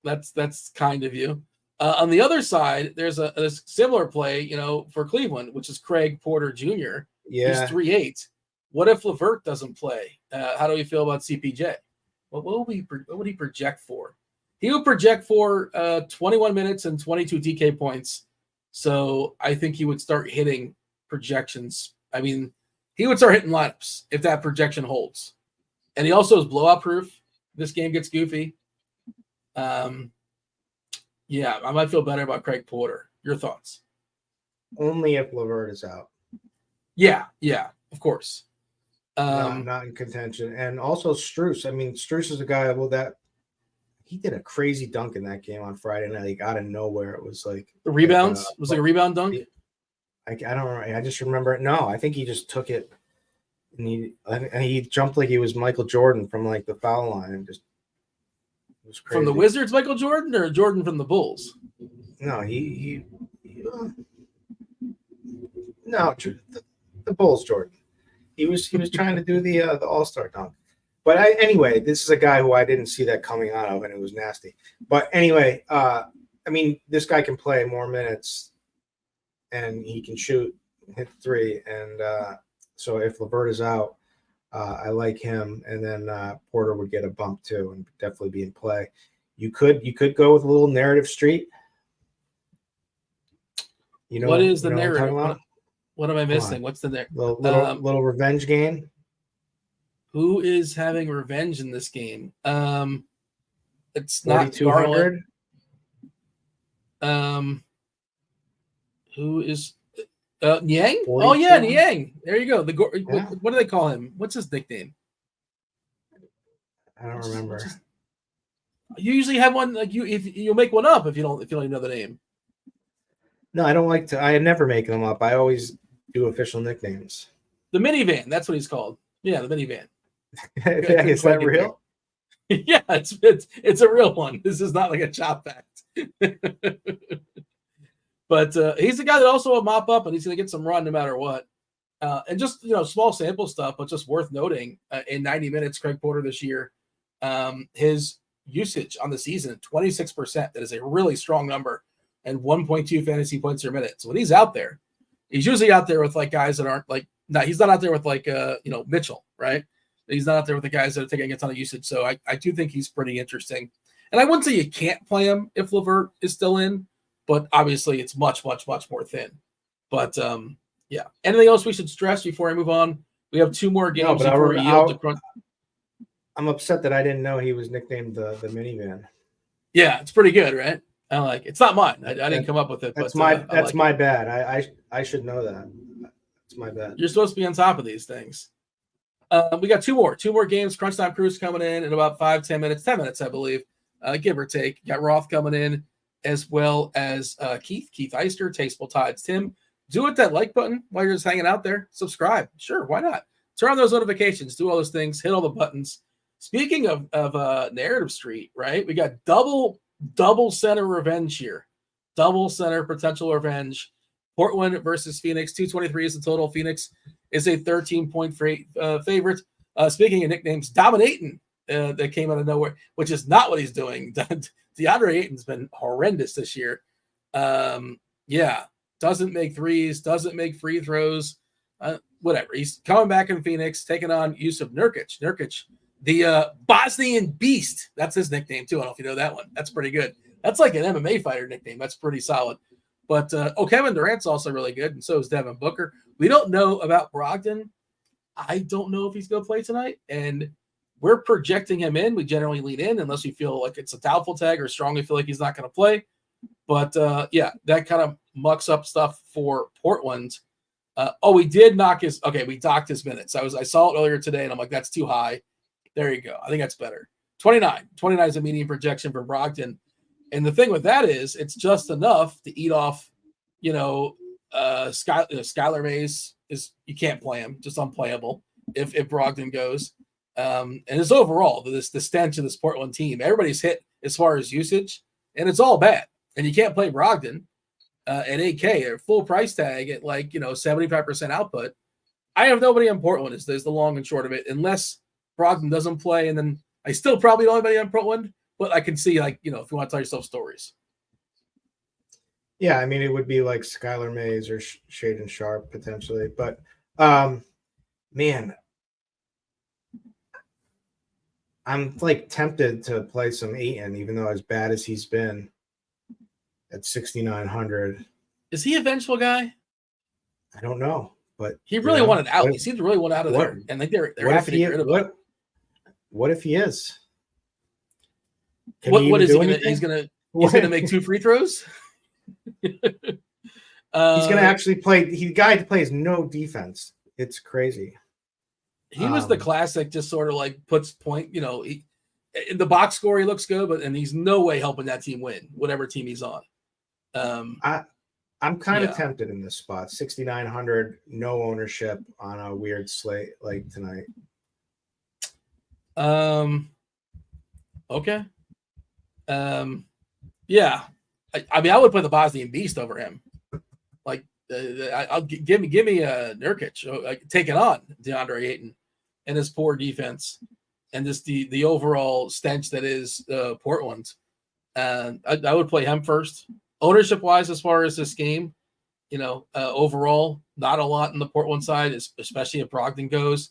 That's kind of you. On the other side, there's a similar play, for Cleveland, which is Craig Porter Jr. Yeah, he's 3.8. What if LeVert doesn't play? How do we feel about CPJ? What would he project for? He would project for 21 minutes and 22 DK points. So I think he would start hitting projections. I mean, he would start hitting lineups if that projection holds. And he also is blowout proof. This game gets goofy. Yeah, I might feel better about Craig Porter. Your thoughts? Only if LeVert is out. Yeah, of course. Not in contention. And also Strus. I mean, Strus is a guy that he did a crazy dunk in that game on Friday night, like out of nowhere. It was like the rebounds. Was like a rebound dunk. I don't know. I just remember it. No, I think he just took it and he jumped like he was Michael Jordan from like the foul line and just it was crazy. From the Wizards, Michael Jordan, or Jordan from the Bulls? No, no, the Bulls Jordan. He was trying to do the All-Star dunk. But anyway, this is a guy who I didn't see that coming out of, and it was nasty. But anyway, I mean, this guy can play more minutes, and he can shoot, hit 3. And so if LeVert is out, I like him. And then Porter would get a bump too, and definitely be in play. You could go with a little narrative street. What is the narrative? What am I missing? What's the narrative? Little revenge game. Who is having revenge in this game? It's not 4,200. Who is Niang? 42. Oh yeah, Niang. There you go. Yeah. What do they call him? What's his nickname? I don't remember. You usually have one like you'll make one up if you don't even know the name. No, I don't like to. I never make them up. I always do official nicknames. The minivan. That's what he's called. Yeah, the minivan. Is that real? Yeah, it's a real one. This is not like a chop fact. But he's the guy that also will mop up, and he's going to get some run no matter what. And just small sample stuff, but just worth noting. In 90 minutes, Craig Porter this year, his usage on the season 26%. That is a really strong number, and 1.2 fantasy points per minute. So when he's out there, he's usually out there with like guys that aren't like. No, he's not out there with like Mitchell, right? He's not out there with the guys that are taking a ton of usage. So I do think he's pretty interesting. And I wouldn't say you can't play him if LeVert is still in, but obviously it's much, much, much more thin. But yeah. Anything else we should stress before I move on? We have 2 more games before we yield to crunch. I'm upset that I didn't know he was nicknamed the minivan. Yeah, it's pretty good, right? I like it. It's not mine. I didn't come up with it. That's but, my bad. I should know that. It's my bad. You're supposed to be on top of these things. We got 2 more games. Crunch Time Cruise coming in about 5-10 minutes, 10 minutes, I believe, give or take. You got Roth coming in, as well as Keith Eyster, Tasteful Tides. Tim, do hit that like button while you're just hanging out there. Subscribe. Sure, why not? Turn on those notifications. Do all those things. Hit all the buttons. Speaking of Narrative Street, right? We got double center revenge here. Double center potential revenge. Portland versus Phoenix. 223 is the total. Phoenix is a 13-point favorite. Speaking of nicknames, Dominating that came out of nowhere, which is not what he's doing. DeAndre Ayton's been horrendous this year. Yeah, doesn't make threes, doesn't make free throws, whatever. He's coming back in Phoenix, taking on Yusuf Nurkic. Nurkic, the Bosnian Beast. That's his nickname, too. I don't know if you know that one. That's pretty good. That's like an MMA fighter nickname. That's pretty solid. But, Kevin Durant's also really good, and so is Devin Booker. We don't know about Brogdon. I don't know if he's going to play tonight, and we're projecting him in. We generally lean in unless we feel like it's a doubtful tag or strongly feel like he's not going to play. But, yeah, that kind of mucks up stuff for Portland. We did we docked his minutes. I saw it earlier today, and I'm like, that's too high. There you go. I think that's better. 29 is a median projection for Brogdon. And the thing with that is it's just enough to eat off, Skylar Mays you can't play him, just unplayable if Brogdon goes. And his overall, the stench of this Portland team, everybody's hit as far as usage, and it's all bad. And you can't play Brogdon at 8K or full price tag at 75% output. I have nobody on Portland is the long and short of it, unless Brogdon doesn't play, and then I still probably don't have anybody on Portland. But I can see, if you want to tell yourself stories. Yeah, I mean, it would be like Skylar Mays or Shaden Sharp potentially. But, man, I'm tempted to play some Ayton, even though as bad as he's been at 6,900. Is he a vengeful guy? I don't know, but he really wanted out. He seemed to really want out of there, and they're happy to get rid of him. What if he is? What is he gonna? He's gonna make 2 free throws. He's gonna actually play. The guy plays no defense. It's crazy. He was the classic, just sort of puts point. In the box score he looks good, and he's no way helping that team win, whatever team he's on. I'm kind of tempted in this spot. 6,900, no ownership on a weird slate like tonight. Okay. Yeah. I mean, I would put the Bosnian Beast over him. Give me a Nurkic taking on DeAndre Ayton and his poor defense and just the overall stench that is Portland. I would play him first. Ownership wise, as far as this game, overall, not a lot on the Portland side, especially if Brogdon goes.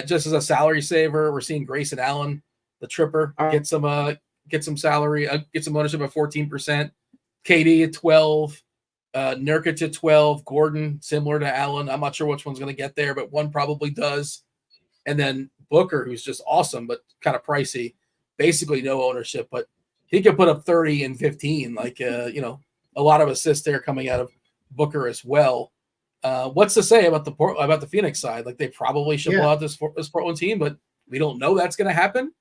Just as a salary saver, we're seeing Grayson Allen, the tripper, get some salary, get some ownership at 14%. KD at 12, Nurkic at 12, Gordon similar to Allen. I'm not sure which one's going to get there, but one probably does. And then Booker, who's just awesome but kind of pricey, basically no ownership, but he could put up 30 and 15, a lot of assists there coming out of Booker as well. What's to say about the Phoenix side? Like they probably should blow out this Portland team, but we don't know that's going to happen.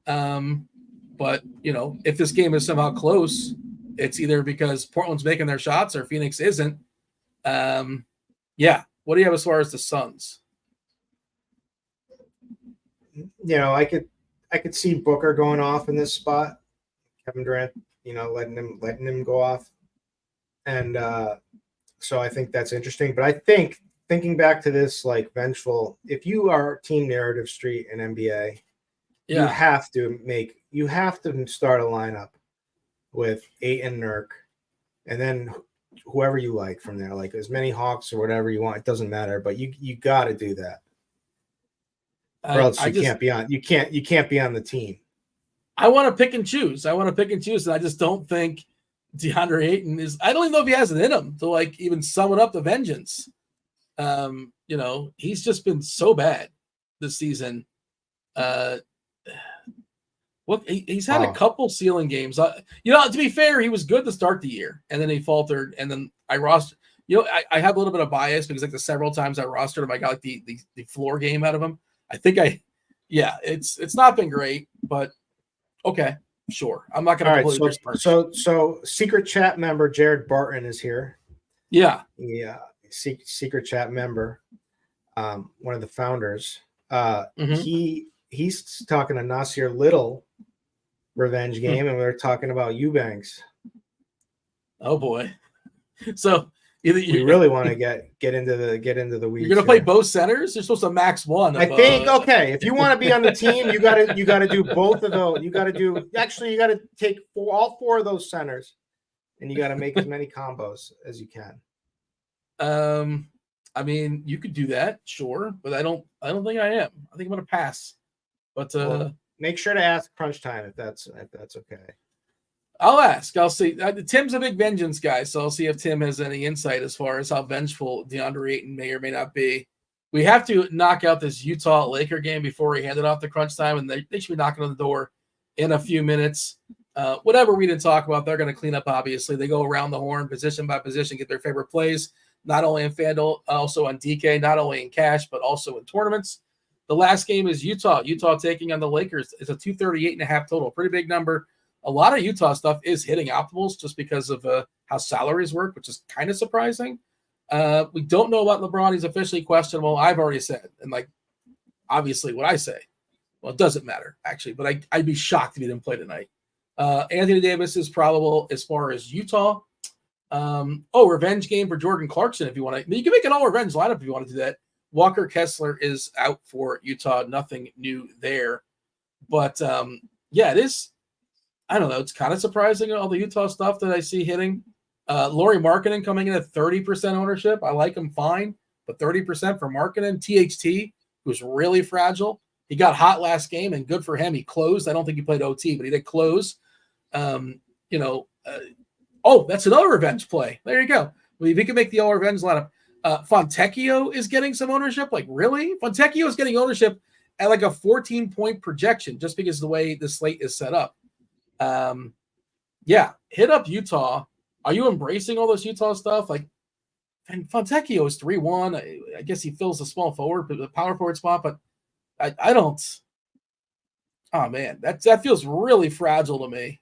But if this game is somehow close, it's either because Portland's making their shots or Phoenix isn't. Yeah. What do you have as far as the Suns? I could see Booker going off in this spot. Kevin Durant, letting him go off. And so I think that's interesting. But I think thinking back to this, like vengeful, if you are Team Narrative Street in NBA, you have to start a lineup with Ayton, Nurk, and then whoever you like from there, like as many Hawks or whatever you want. It doesn't matter, but you got to do that, or else you can't be on. You can't be on the team. I want to pick and choose. And I just don't think DeAndre Ayton is. I don't even know if he has it in him to like even summon up the vengeance. He's just been so bad this season. He's had a couple ceiling games. To be fair, he was good to start the year, and then he faltered. And then I rostered. I have a little bit of bias because like the several times I rostered him, I got like the floor game out of him. I think it's not been great, but okay, sure. I'm not going to completely disperse. So secret chat member Jared Barton is here. Yeah, secret chat member, one of the founders. He's talking to Nasir Little revenge game, and we were talking about Eubanks. Oh boy! So we really want to get into the weeds. You're gonna play both centers. You're supposed to max one. I think okay. If you want to be on the team, you got to do both of those. You got to take all four of those centers, and you got to make as many combos as you can. I mean, you could do that, sure, but I don't think I am. I think I'm gonna pass. But make sure to ask Crunch Time if that's okay. I'll ask. I'll see. Tim's a big vengeance guy, so I'll see if Tim has any insight as far as how vengeful DeAndre Ayton may or may not be. We have to knock out this Utah Laker game before we hand it off to Crunch Time, and they should be knocking on the door in a few minutes. Whatever we didn't talk about, they're going to clean up, obviously. They go around the horn, position by position, get their favorite plays, not only in Fanduel, also on DK, not only in cash, but also in tournaments. The last game is Utah. Utah taking on the Lakers. It's a 238.5 total. Pretty big number. A lot of Utah stuff is hitting optimals just because of how salaries work, which is kind of surprising. We don't know about LeBron. He's officially questionable. I've already said, and obviously what I say, well, it doesn't matter, actually, but I'd be shocked if he didn't play tonight. Anthony Davis is probable as far as Utah. Revenge game for Jordan Clarkson if you want to. You can make an all-revenge lineup if you want to do that. Walker Kessler is out for Utah. Nothing new there. But, it is, I don't know, it's kind of surprising all the Utah stuff that I see hitting. Lauri Markkanen coming in at 30% ownership. I like him fine, but 30% for Markkanen. THT, who's really fragile. He got hot last game, and good for him. He closed. I don't think he played OT, but he did close. That's another revenge play. There you go. If he can make the all-revenge lineup. Fontecchio is getting some ownership. Like, really? Fontecchio is getting ownership at like a 14-point projection just because of the way the slate is set up. Hit up Utah. Are you embracing all this Utah stuff? And Fontecchio is 3-1. I guess he fills the small forward, the power forward spot, but I don't. Oh man, that feels really fragile to me.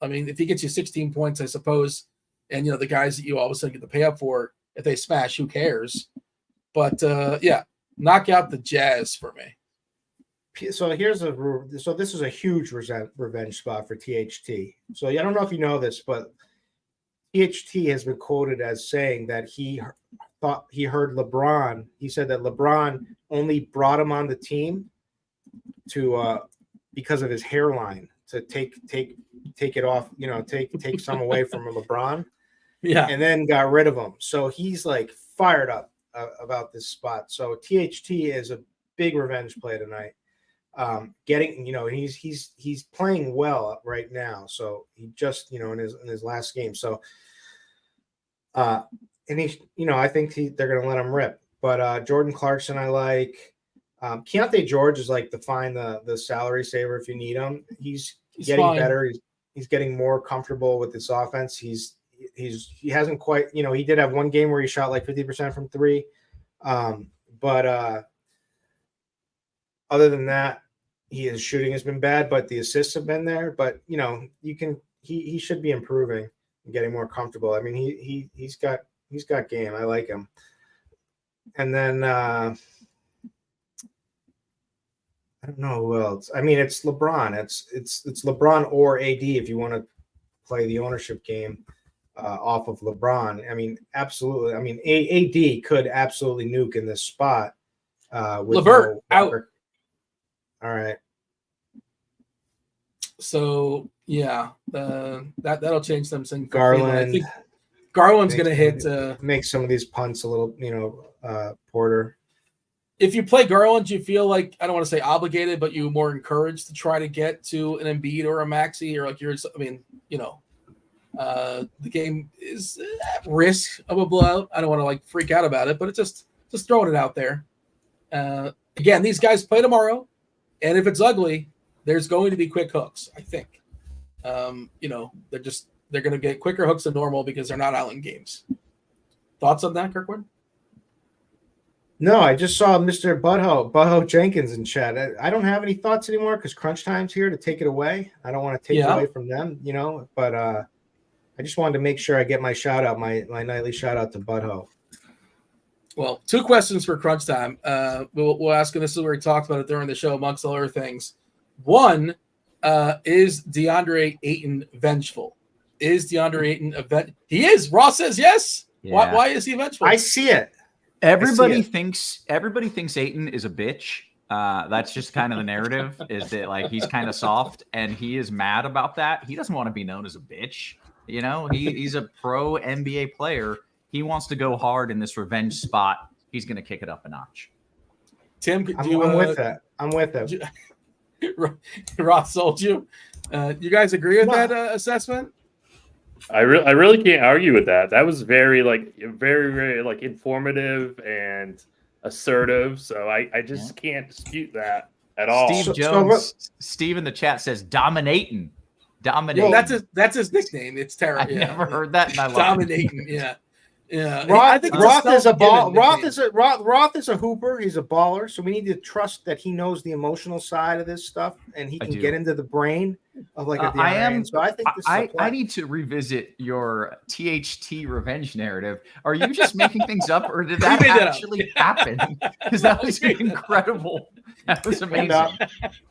I mean, if he gets you 16 points, I suppose, and the guys that you all of a sudden get to pay up for, if they smash, who cares? But knock out the Jazz for me. So this is a huge revenge spot for THT. So I don't know if you know this, but THT has been quoted as saying that he thought he heard LeBron. He said that LeBron only brought him on the team to because of his hairline, to take it off, take some away from LeBron. Yeah, and then got rid of him. So he's like fired up about this spot. So THT is a big revenge play tonight. He's playing well right now. So he just in his last game. So and he I think they're gonna let him rip. But Jordan Clarkson I like. Keontae George is like the salary saver if you need him. He's getting fine. better. He's getting more comfortable with this offense. he hasn't quite, he did have one game where he shot like 50% from three. But other than that, his shooting has been bad, but the assists have been there. But he should be improving and getting more comfortable. I mean, he's got game. I like him. And then I don't know who else. I mean, it's LeBron. It's LeBron or AD if you want to play the ownership game off of LeBron. I mean, absolutely. I mean, AD could absolutely nuke in this spot. LeVert out. All right. So yeah, that'll change some things. Garland. I think Garland's going to hit. Make some of these punts a little, Porter. If you play Garland, you feel like, I don't want to say obligated, but you more encouraged to try to get to an Embiid or a Maxey, or like the game is at risk of a blowout. I don't want to like freak out about it, but it's just throwing it out there. Again, these guys play tomorrow, and if it's ugly, there's going to be quick hooks. I think, they're going to get quicker hooks than normal because they're not island games. Thoughts on that, Kirkwood? No, I just saw Mr. Butho Jenkins in chat. I don't have any thoughts anymore because crunch time's here to take it away. I don't want to take it away from them, but I just wanted to make sure I get my shout out, my nightly shout out to Butho. Well, 2 questions for crunch time. We'll ask, and this is where we talked about it during the show, amongst other things. One, is DeAndre Ayton vengeful? Is DeAndre Ayton He is. Ross says yes. Yeah. Why is he vengeful? I see it. Everybody thinks Ayton is a bitch. That's just kind of the narrative, is that like he's kind of soft and he is mad about that. He doesn't want to be known as a bitch. He's a pro NBA player. He wants to go hard in this revenge spot. He's going to kick it up a notch. Tim, I'm with that. I'm with that. Ross sold you. You guys agree with that assessment? I really can't argue with that. That was very very informative and assertive. So I just can't dispute that at all. Steve Jones, Steve in the chat says dominating. Well, that's his nickname. It's terrible. I've never heard that, and I love dominating. Yeah. I think Roth is a ball. Roth is a hooper. He's a baller. So we need to trust that he knows the emotional side of this stuff, and he can get into the brain of like a DeAndre. So I think this is I need to revisit your THT revenge narrative. Are you just making things up, or did that actually happen? Because that was incredible. That was amazing.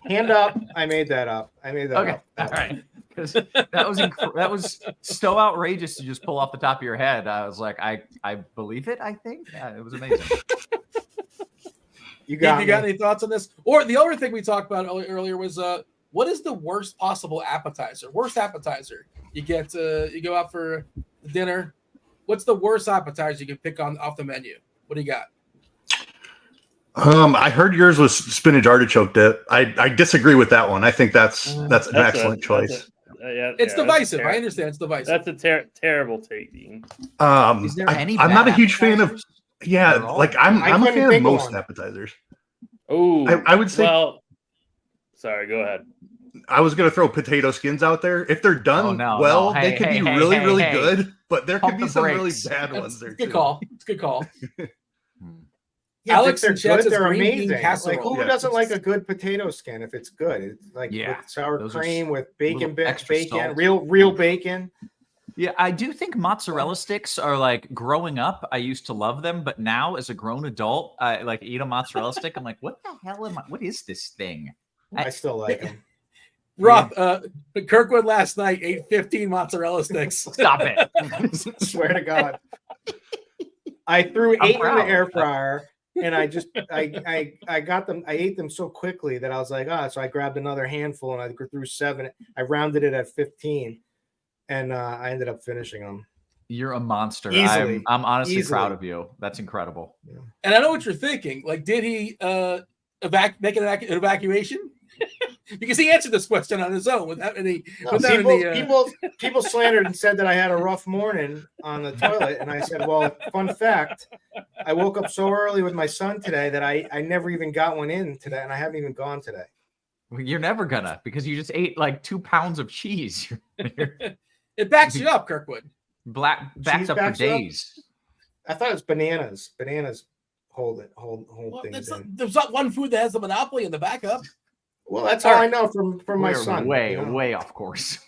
Hand up. I made that up. Okay. All right. Because that was so outrageous to just pull off the top of your head. I was like, I believe it. I think it was amazing. You got any thoughts on this? Or the other thing we talked about earlier was what is the worst possible appetizer? Worst appetizer you get? You go out for dinner. What's the worst appetizer you can pick off the menu? What do you got? I heard yours was spinach artichoke dip. I disagree with that one. I think that's an excellent choice. It's divisive. I understand it's divisive. That's a terrible take, Dean. Is there any? I'm not a huge fan of. Yeah, like I'm a fan of most appetizers. Oh, I would say. Well, sorry. Go ahead. I was gonna throw potato skins out there. If they're done they could be really good. But there could be some really bad ones there. It's a good call. Yeah, Alex, they're good. They're amazing. Like who doesn't like a good potato skin if it's good? It's like with sour cream, with bacon, real bacon. Yeah, I do think mozzarella sticks are like growing up. I used to love them, but now as a grown adult, I like eat a mozzarella stick. I'm like, what the hell am I? What is this thing? I still like them. Roth, Kirkwood last night ate 15 mozzarella sticks. Stop it! I swear to God, I threw 8 in the air fryer. And I got them. I ate them so quickly that I was like, so I grabbed another handful and I threw 7. I rounded it at 15, and I ended up finishing them. You're a monster. Easily. I'm honestly proud of you. That's incredible. Yeah. And I know what you're thinking. Like, did he make an evacuation? Because he answered this question on his own without any. People slandered and said that I had a rough morning on the toilet, and I said, "Well, fun fact, I woke up so early with my son today that I never even got one in today, and I haven't even gone today." Well, you're never gonna, because you just ate like 2 pounds of cheese. It backs you up, Kirkwood. Backs up for days. I thought it was bananas. Bananas hold things in. There's not one food that has the monopoly in the backup. Well, that's all I know from my son. Way off course.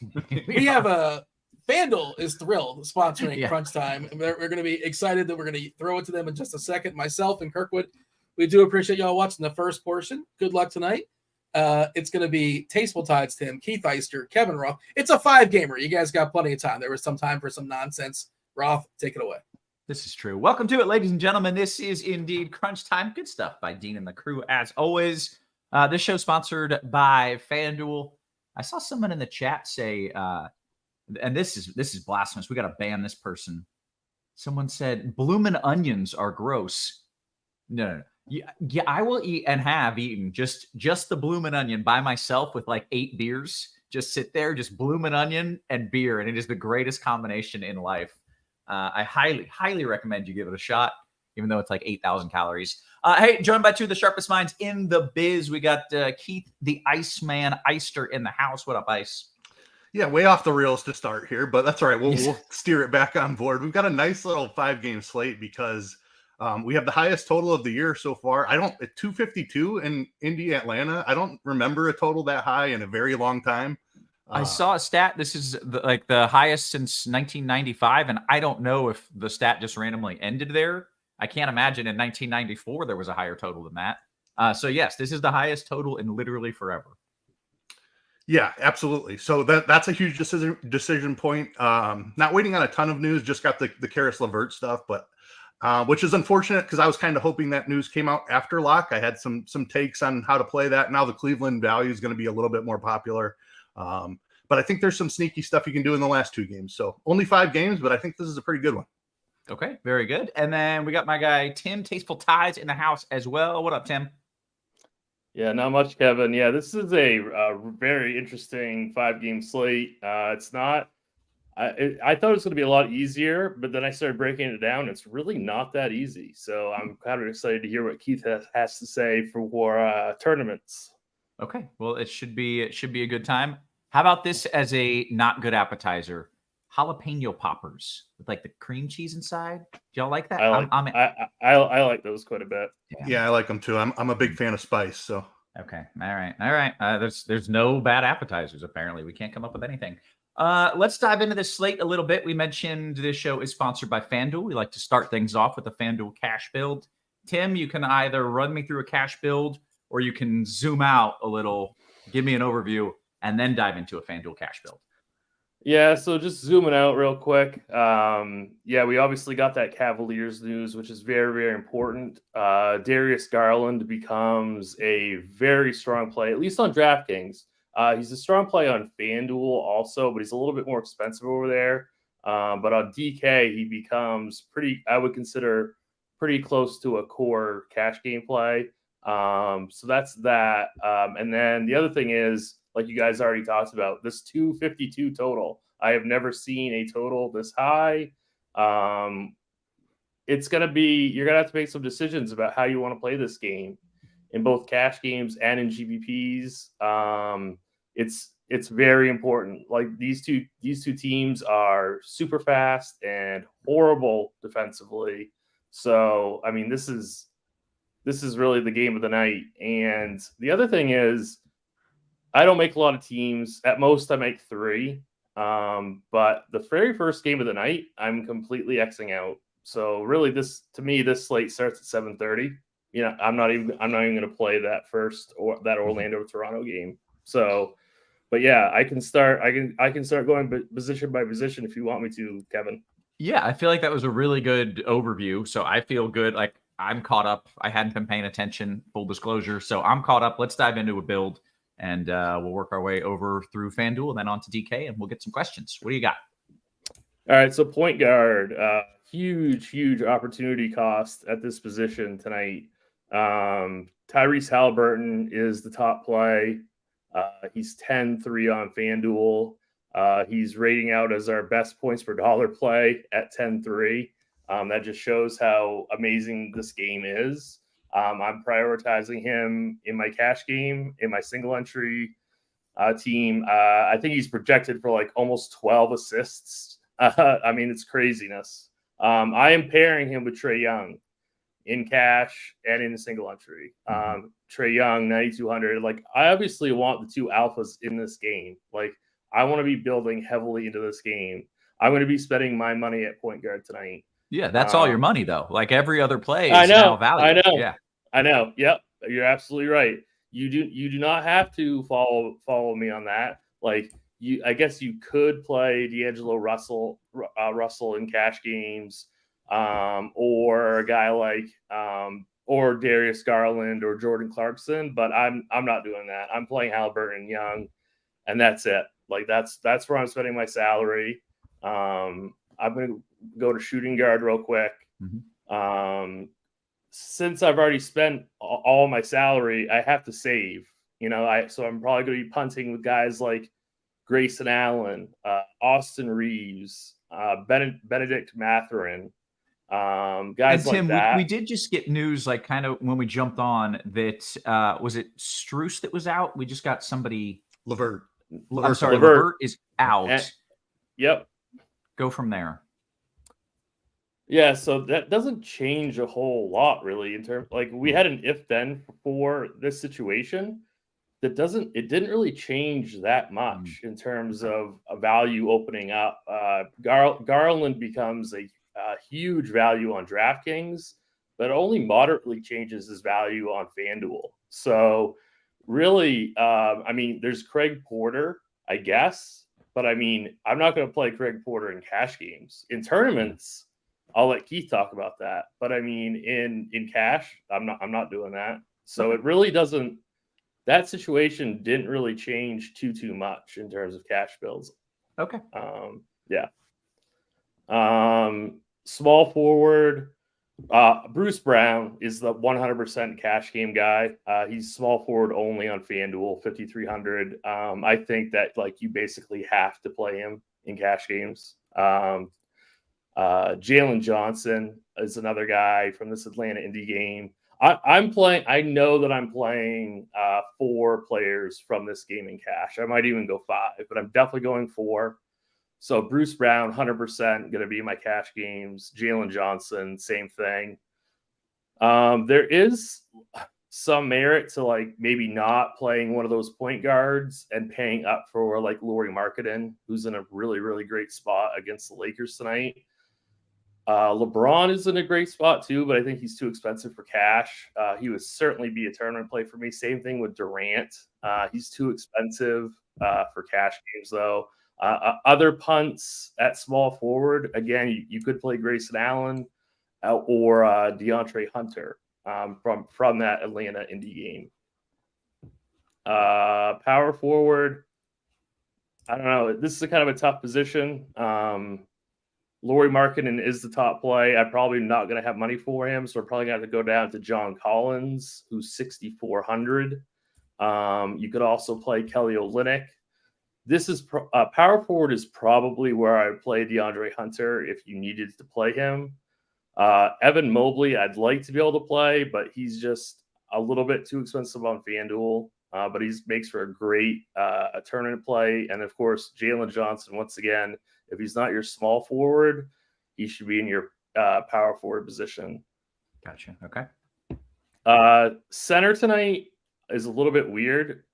We have a FanDuel is thrilled sponsoring Crunch Time. And we're going to be excited that we're going to throw it to them in just a second. Myself and Kirkwood, we do appreciate y'all watching the first portion. Good luck tonight. It's going to be TastefulTides, Tim, Keith Eyster, Kevin Roth. It's a 5-gamer. You guys got plenty of time. There was some time for some nonsense. Roth, take it away. This is true. Welcome to it, ladies and gentlemen. This is indeed Crunch Time. Good stuff by Dean and the crew, as always. This show sponsored by FanDuel. I saw someone in the chat say, and this is blasphemous. We got to ban this person. Someone said, bloomin' onions are gross. No. Yeah, I will eat and have eaten just the bloomin' onion by myself with like 8 beers. Just sit there, just bloomin' onion and beer, and it is the greatest combination in life. I highly recommend you give it a shot, even though it's like 8,000 calories. Hey, joined by two of the sharpest minds in the biz. We got Keith, the Iceman Eyster in the house. What up, Ice? Yeah, way off the rails to start here, but that's all right. We'll steer it back on board. We've got a nice little 5-game slate because we have the highest total of the year so far. At 252 in Indy, Atlanta. I don't remember a total that high in a very long time. I saw a stat. This is the highest since 1995, and I don't know if the stat just randomly ended there. I can't imagine in 1994 there was a higher total than that. So yes, this is the highest total in literally forever. Yeah, absolutely. So that's a huge decision point. Not waiting on a ton of news. Just got the Karis LeVert stuff, but which is unfortunate because I was kind of hoping that news came out after lock. I had some takes on how to play that. Now the Cleveland value is going to be a little bit more popular. But I think there's some sneaky stuff you can do in the last 2 games. So only 5 games, but I think this is a pretty good one. Okay, very good. And then we got my guy, Tim, TastefulTides in the house as well. What up, Tim? Yeah, not much, Kevin. Yeah, this is a very interesting 5-game slate. It's not. I thought it was going to be a lot easier, but then I started breaking it down. It's really not that easy. So I'm kind of excited to hear what Keith has to say for tournaments. Okay, well, it should be a good time. How about this as a not good appetizer? Jalapeno poppers with like the cream cheese inside. Do y'all like that? I like those quite a bit. Yeah, I like them too. I'm a big fan of spice. So okay, all right. There's no bad appetizers. Apparently, we can't come up with anything. Let's dive into this slate a little bit. We mentioned this show is sponsored by FanDuel. We like to start things off with a FanDuel cash build. Tim, you can either run me through a cash build or you can zoom out a little, give me an overview, and then dive into a FanDuel cash build. Yeah, so just zooming out real quick. We obviously got that Cavaliers news, which is very, very important. Darius Garland becomes a very strong play, at least on DraftKings. He's a strong play on FanDuel also, but he's a little bit more expensive over there. But on DK, he becomes I would consider pretty close to a core cash game play. So that's that. And then the other thing is, like you guys already talked about, this 252 total. I have never seen a total this high. It's going to be, you're going to have to make some decisions about how you want to play this game in both cash games and in GBPs. It's very important. Like these two teams are super fast and horrible defensively. So, I mean, this is really the game of the night. And the other thing is, I don't make a lot of teams. At most, I make 3. But the very first game of the night, I'm completely Xing out. So really, this slate starts at 7:30. You know, I'm not even going to play that first or that Orlando Toronto game. So, but yeah, I can start going position by position if you want me to, Kevin. Yeah, I feel like that was a really good overview. So I feel good. Like I'm caught up. I hadn't been paying attention, full disclosure. So I'm caught up. Let's dive into a build. And we'll work our way over through FanDuel and then on to DK, and we'll get some questions. What do you got? All right, so point guard, huge opportunity cost at this position tonight. Tyrese Halliburton is the top play. He's 10-3 on FanDuel. He's rating out as our best points per dollar play at 10-3. That just shows how amazing this game is. I'm prioritizing him in my cash game, in my single entry team. I think he's projected for like almost 12 assists I mean, it's craziness. I am pairing him with Trae Young in cash and in a single entry. Trae Young, 9,200. Like, I obviously want the two alphas in this game. Like, I want to be building heavily into this game. I'm going to be spending my money at point guard tonight. Yeah, that's all your money, though. Like, every other play is I know, now value. I know. Yeah. I know. Yep. You're absolutely right. You do not have to follow me on that. Like, I guess you could play D'Angelo Russell in cash games, or a guy like or Darius Garland or Jordan Clarkson, but I'm not doing that. I'm playing Halliburton and Young, and that's it. Like, that's where I'm spending my salary. I'm going to go to shooting guard real quick. Since I've already spent all my salary, I have to save. So I'm probably going to be punting with guys like Grayson Allen, Austin Reeves, Benedict Mathurin, guys and Tim, like that. We did just get news, like, kind of when we jumped on, that was it Strus that was out? We just got somebody. LeVert. I'm sorry, LeVert is out. Yep. Go from there. Yeah, so that doesn't change a whole lot, really, in terms, like, we had an if-then for this situation. It didn't really change that much in terms of a value opening up. Garland becomes a huge value on DraftKings, but only moderately changes his value on FanDuel. So really, I mean, there's Craig Porter, I guess, but I mean, I'm not going to play Craig Porter in cash games. In tournaments, I'll let Keith talk about that. But I mean, in cash, I'm not doing that. So it really doesn't. That situation didn't really change too much in terms of cash builds. Okay. Yeah. Small forward. Bruce Brown is the 100% cash game guy. He's small forward only on FanDuel, 5,300. I think that, like, you basically have to play him in cash games. Jalen Johnson is another guy from this Atlanta Indy game. I know that I'm playing 4 players from this game in cash. I might even go 5, but I'm definitely going 4. So Bruce Brown, 100% going to be my cash games. Jalen Johnson, same thing. There is some merit to, like, maybe not playing one of those point guards and paying up for, like, Lauri Markkanen, who's in a really, really great spot against the Lakers tonight. LeBron is in a great spot too, but I think he's too expensive for cash. He would certainly be a tournament play for me. Same thing with Durant. He's too expensive for cash games, though. Other punts at small forward, again, you could play Grayson Allen or DeAndre Hunter from that Atlanta Indy game. Power forward, I don't know. This is a kind of a tough position. Lauri Markkanen is the top play. I'm probably not going to have money for him, so we're probably going to have to go down to John Collins, who's 6,400. You could also play Kelly Olynyk. This is power forward is probably where I would play DeAndre Hunter if you needed to play him. Evan Mobley, I'd like to be able to play, but he's just a little bit too expensive on FanDuel. But he makes for a great tournament play. And of course, Jalen Johnson, once again, if he's not your small forward, he should be in your power forward position. Gotcha. Okay. Center tonight is a little bit weird.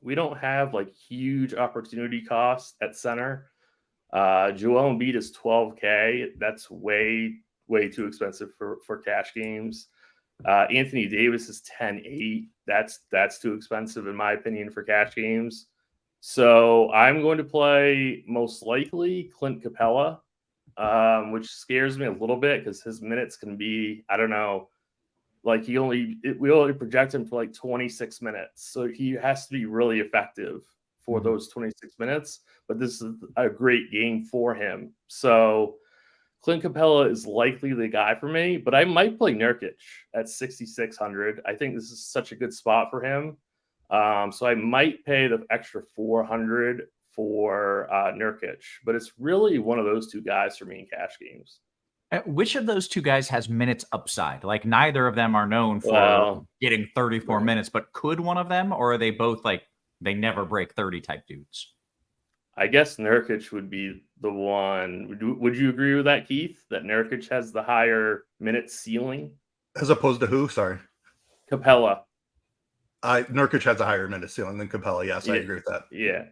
We don't have, like, huge opportunity cost at center. Joel Embiid is $12K. That's way too expensive for cash games. Anthony Davis is 10.8. That's too expensive, in my opinion, for cash games. So I'm going to play most likely Clint Capella, which scares me a little bit because his minutes can be, I don't know, like we only project him for like 26 minutes. So he has to be really effective for those 26 minutes. But this is a great game for him. So Clint Capella is likely the guy for me, but I might play Nurkic at 6,600. I think this is such a good spot for him. So I might pay the extra 400 for Nurkic, but it's really one of those two guys for me in cash games. Which of those two guys has minutes upside? Like, neither of them are known for getting 34 minutes, but could one of them, or are they both, like, they never break 30 type dudes? I guess Nurkic would be the one. Would you agree with that, Keith? That Nurkic has the higher minute ceiling? As opposed to who? Sorry. Capella. Nurkic has a higher minute ceiling than Capella. Yes, I agree with that. Yeah.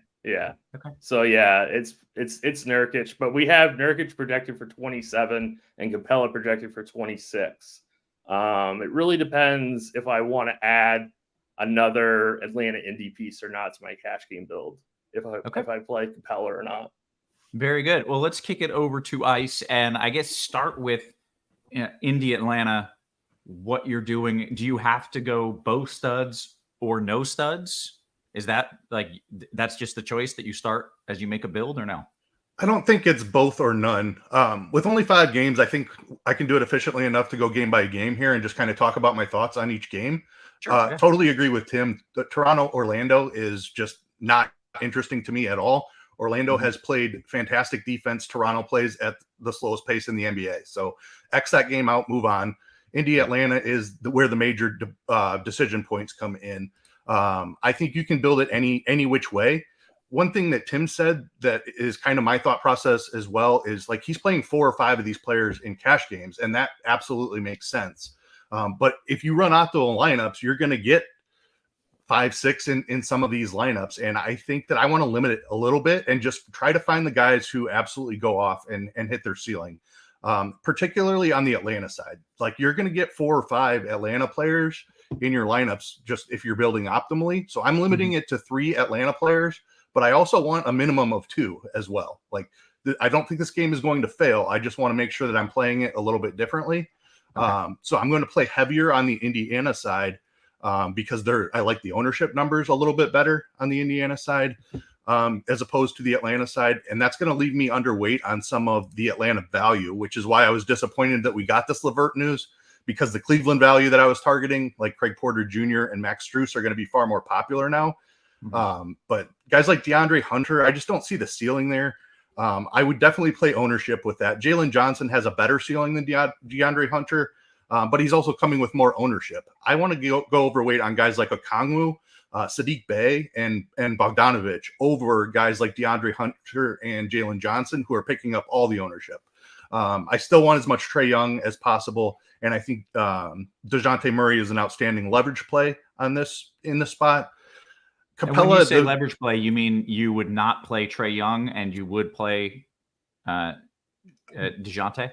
Okay. So yeah, it's Nurkic, but we have Nurkic projected for 27 and Capella projected for 26. It really depends if I want to add another Atlanta Indy piece or not to my cash game build. If I play Capella or not. Very good. Well, let's kick it over to Ice, and I guess start with Indy Atlanta. What you're doing? Do you have to go both studs or no studs? Is that that's just the choice that you start as you make a build, or no? I don't think it's both or none. With only 5 games, I think I can do it efficiently enough to go game by game here and just kind of talk about my thoughts on each game. Sure, yeah. Totally agree with Tim. The Toronto-Orlando is just not interesting to me at all. Orlando has played fantastic defense. Toronto plays at the slowest pace in the NBA. So X that game out, move on. Indy Atlanta is where the major decision points come in. I think you can build it any which way. One thing that Tim said that is kind of my thought process as well is like he's playing 4 or 5 of these players in cash games, and that absolutely makes sense. But if you run optimal lineups, you're going to get 5, 6 in some of these lineups. And I think that I want to limit it a little bit and just try to find the guys who absolutely go off and hit their ceiling, particularly on the Atlanta side. Like you're going to get 4 or 5 Atlanta players in your lineups just if you're building optimally. So I'm limiting it to 3 Atlanta players, but I also want a minimum of 2 as well. Like I don't think this game is going to fail. I just want to make sure that I'm playing it a little bit differently. Okay. So I'm going to play heavier on the Indiana side because I like the ownership numbers a little bit better on the Indiana side as opposed to the Atlanta side. And that's going to leave me underweight on some of the Atlanta value, which is why I was disappointed that we got this LeVert news, because the Cleveland value that I was targeting, like Craig Porter Jr. and Max Strus, are going to be far more popular now. But guys like DeAndre Hunter, I just don't see the ceiling there. I would definitely play ownership with that. Jalen Johnson has a better ceiling than DeAndre Hunter, but he's also coming with more ownership. I want to go overweight on guys like Okongwu, Sadiq Bey, and Bogdanovic over guys like DeAndre Hunter and Jalen Johnson, who are picking up all the ownership. I still want as much Trae Young as possible, and I think DeJounte Murray is an outstanding leverage play in this spot. Capella, and when you say leverage play, you mean you would not play Trae Young and you would play DeJounte?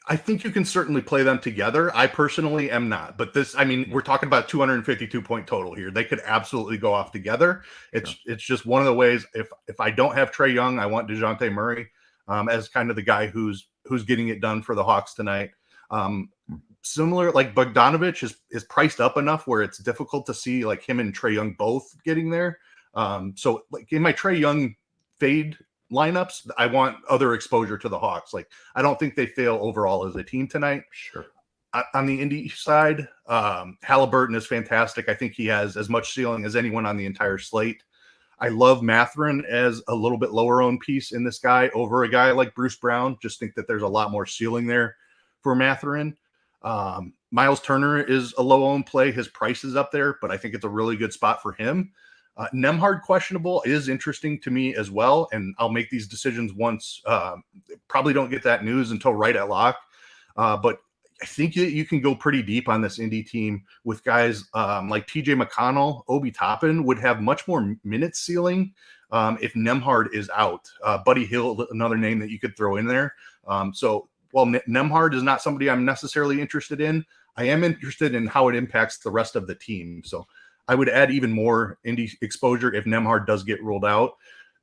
I think you can certainly play them together. I personally am not, but we're talking about 252 point total here. They could absolutely go off together. It's just one of the ways. If I don't have Trae Young, I want DeJounte Murray as kind of the guy who's getting it done for the Hawks tonight. Similar, like Bogdanovic is priced up enough where it's difficult to see like him and Trae Young both getting there. So like in my Trae Young fade lineups, I want other exposure to the Hawks. Like I don't think they fail overall as a team tonight. Sure. On the Indy side, Halliburton is fantastic. I think he has as much ceiling as anyone on the entire slate. I love Mathurin as a little bit lower owned piece in this guy over a guy like Bruce Brown. Just think that there's a lot more ceiling there for Mathurin. Miles Turner is a low owned play. His price is up there, but I think it's a really good spot for him. Nembhard questionable is interesting to me as well, and I'll make these decisions once. Probably don't get that news until right at lock, but I think you can go pretty deep on this Indy team with guys like TJ McConnell. Obi Toppin would have much more minute ceiling if Nembhard is out. Buddy Hield, another name that you could throw in there. So while Nembhard is not somebody I'm necessarily interested in, I am interested in how it impacts the rest of the team. So I would add even more Indy exposure if Nembhard does get ruled out.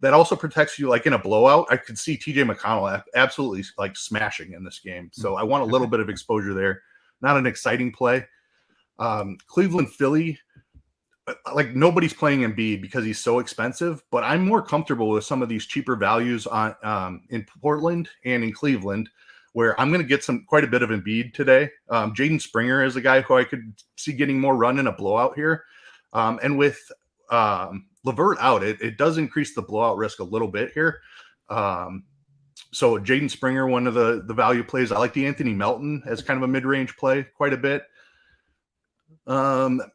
That also protects you, like in a blowout. I could see TJ McConnell absolutely like smashing in this game. So I want a little bit of exposure there. Not an exciting play. Cleveland, Philly, like nobody's playing Embiid because he's so expensive, but I'm more comfortable with some of these cheaper values on in Portland and in Cleveland, where I'm going to get quite a bit of Embiid today. Jaden Springer is a guy who I could see getting more run in a blowout here. And with LeVert out, it does increase the blowout risk a little bit here. So Jaden Springer, one of the value plays. I like the Anthony Melton as kind of a mid-range play quite a bit.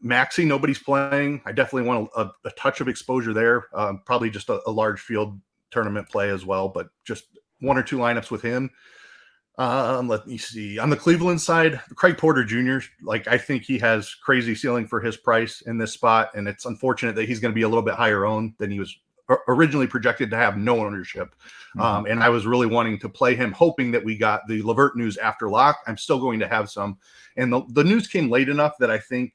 Maxey, nobody's playing. I definitely want a touch of exposure there. Probably just a large field tournament play as well, but just 1 or 2 lineups with him. Let me see. On the Cleveland side, Craig Porter Jr., like I think he has crazy ceiling for his price in this spot, and it's unfortunate that he's going to be a little bit higher owned than he was originally projected to have no ownership. And I was really wanting to play him, hoping that we got the LeVert news after lock. I'm still going to have some. And the news came late enough that I think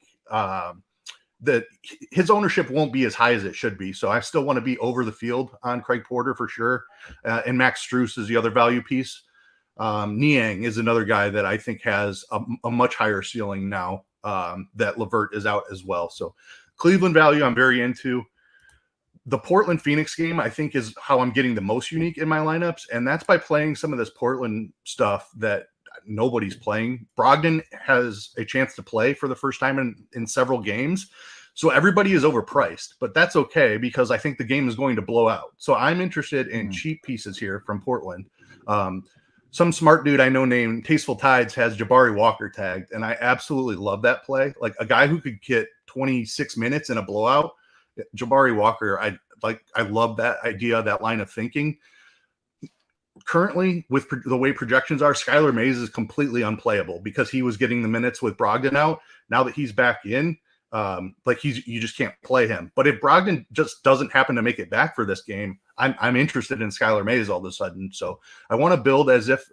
that his ownership won't be as high as it should be. So I still want to be over the field on Craig Porter for sure. And Max Strus is the other value piece. Niang is another guy that I think has a much higher ceiling now that LeVert is out as well. So Cleveland value I'm very into. The Portland Phoenix game, I think, is how I'm getting the most unique in my lineups. And that's by playing some of this Portland stuff that nobody's playing. Brogdon has a chance to play for the first time in several games. So everybody is overpriced, but that's okay because I think the game is going to blow out. So I'm interested in cheap pieces here from Portland. Some smart dude I know named TastefulTides has Jabari Walker tagged, and I absolutely love that play. Like a guy who could get 26 minutes in a blowout. Jabari Walker, I love that idea, that line of thinking. Currently, with the way projections are, Skylar Mays is completely unplayable because he was getting the minutes with Brogdon out. Now that he's back in, you just can't play him. But if Brogdon just doesn't happen to make it back for this game, I'm interested in Skylar Mays all of a sudden. So I want to build as if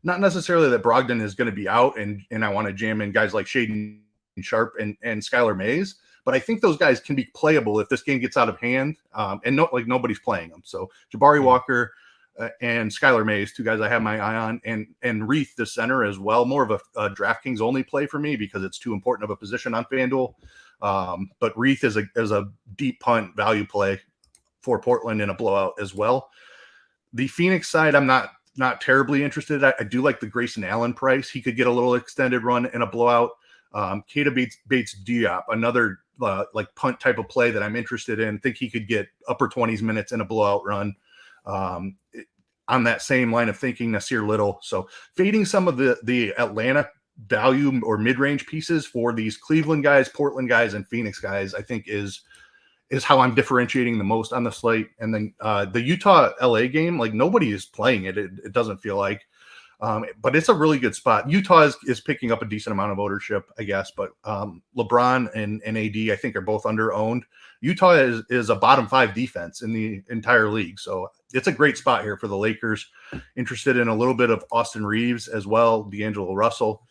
not necessarily that Brogdon is going to be out and I want to jam in guys like Shaden Sharp and Skylar Mays. But I think those guys can be playable if this game gets out of hand, and nobody's playing them. So Jabari Walker and Skylar Mays, 2 guys I have my eye on, and Reith, the center as well. More of a DraftKings only play for me because it's too important of a position on FanDuel. But Reith is a deep punt value play for Portland in a blowout as well. The Phoenix side, I'm not terribly interested. I do like the Grayson Allen price. He could get a little extended run in a blowout. Keita Bates Diop, another punt type of play that I'm interested in. Think he could get upper 20s minutes in a blowout run. On that same line of thinking, Nasir Little. So fading some of the Atlanta value or mid-range pieces for these Cleveland guys, Portland guys, and Phoenix guys, I think is how I'm differentiating the most on the slate. And then the Utah LA game, like nobody is playing it. It doesn't feel like. But it's a really good spot. Utah is picking up a decent amount of ownership, I guess, but LeBron and AD, I think, are both under-owned. Utah is a bottom 5 defense in the entire league, so it's a great spot here for the Lakers. Interested in a little bit of Austin Reeves as well, D'Angelo Russell.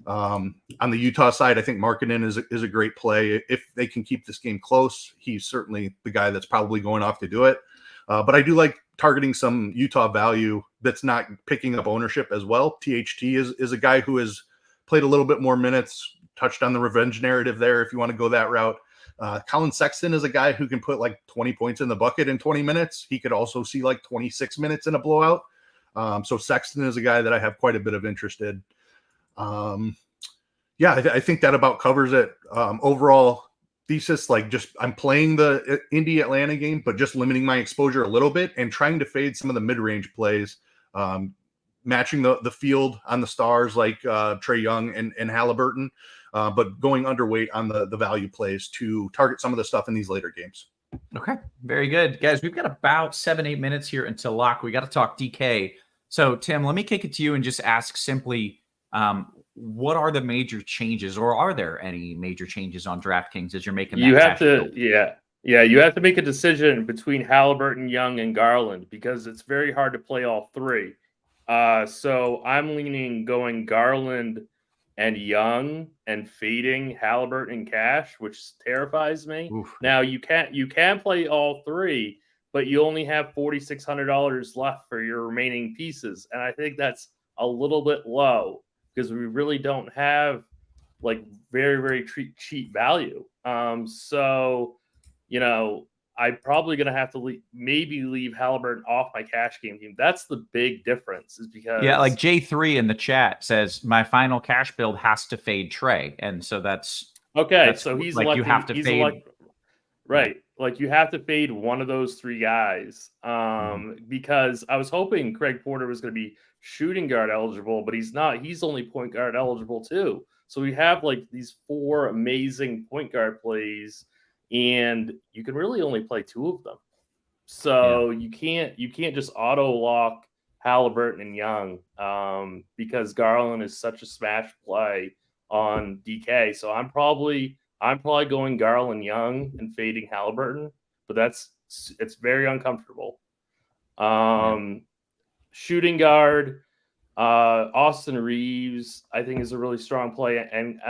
On the Utah side, I think Markkanen is a great play. If they can keep this game close, he's certainly the guy that's probably going off to do it. But I do like targeting some Utah value that's not picking up ownership as well. THT is a guy who has played a little bit more minutes, touched on the revenge narrative there if you want to go that route. Colin Sexton is a guy who can put 20 points in the bucket in 20 minutes. He could also see 26 minutes in a blowout. So Sexton is a guy that I have quite a bit of interest in. I think that about covers it. Overall thesis, I'm playing the Indy Atlanta game, but just limiting my exposure a little bit and trying to fade some of the mid-range plays, matching the field on the stars like Trae Young and Halliburton, but going underweight on the value plays to target some of the stuff in these later games. Okay, very good. Guys, we've got about 7-8 minutes here until lock. We got to talk DK. So, Tim, let me kick it to you and just ask simply, what are the major changes, or are there any major changes on DraftKings as you're making that? You have to, you have to make a decision between Halliburton, Young, and Garland because it's very hard to play all 3. So I'm leaning going Garland and Young and fading Halliburton and Cash, which terrifies me. Oof. Now you can play all 3, but you only have $4,600 left for your remaining pieces, and I think that's a little bit low, because we really don't have very, very cheap value. So, I'm probably going to have to leave Halliburton off my cash game team. That's the big difference, is because J3 in the chat says my final cash build has to fade Trae, and so that's okay. So he's you have to fade, right? You have to fade one of those 3 guys. Because I was hoping Craig Porter was going to be shooting guard eligible, but he's not. He's only point guard eligible too. So we have these 4 amazing point guard plays, and you can really only play 2 of them. So you can't just auto lock Halliburton and Young because Garland is such a smash play on DK. So I'm probably going Garland Young and fading Halliburton, but it's very uncomfortable. Shooting guard, Austin Reeves, I think, is a really strong play, and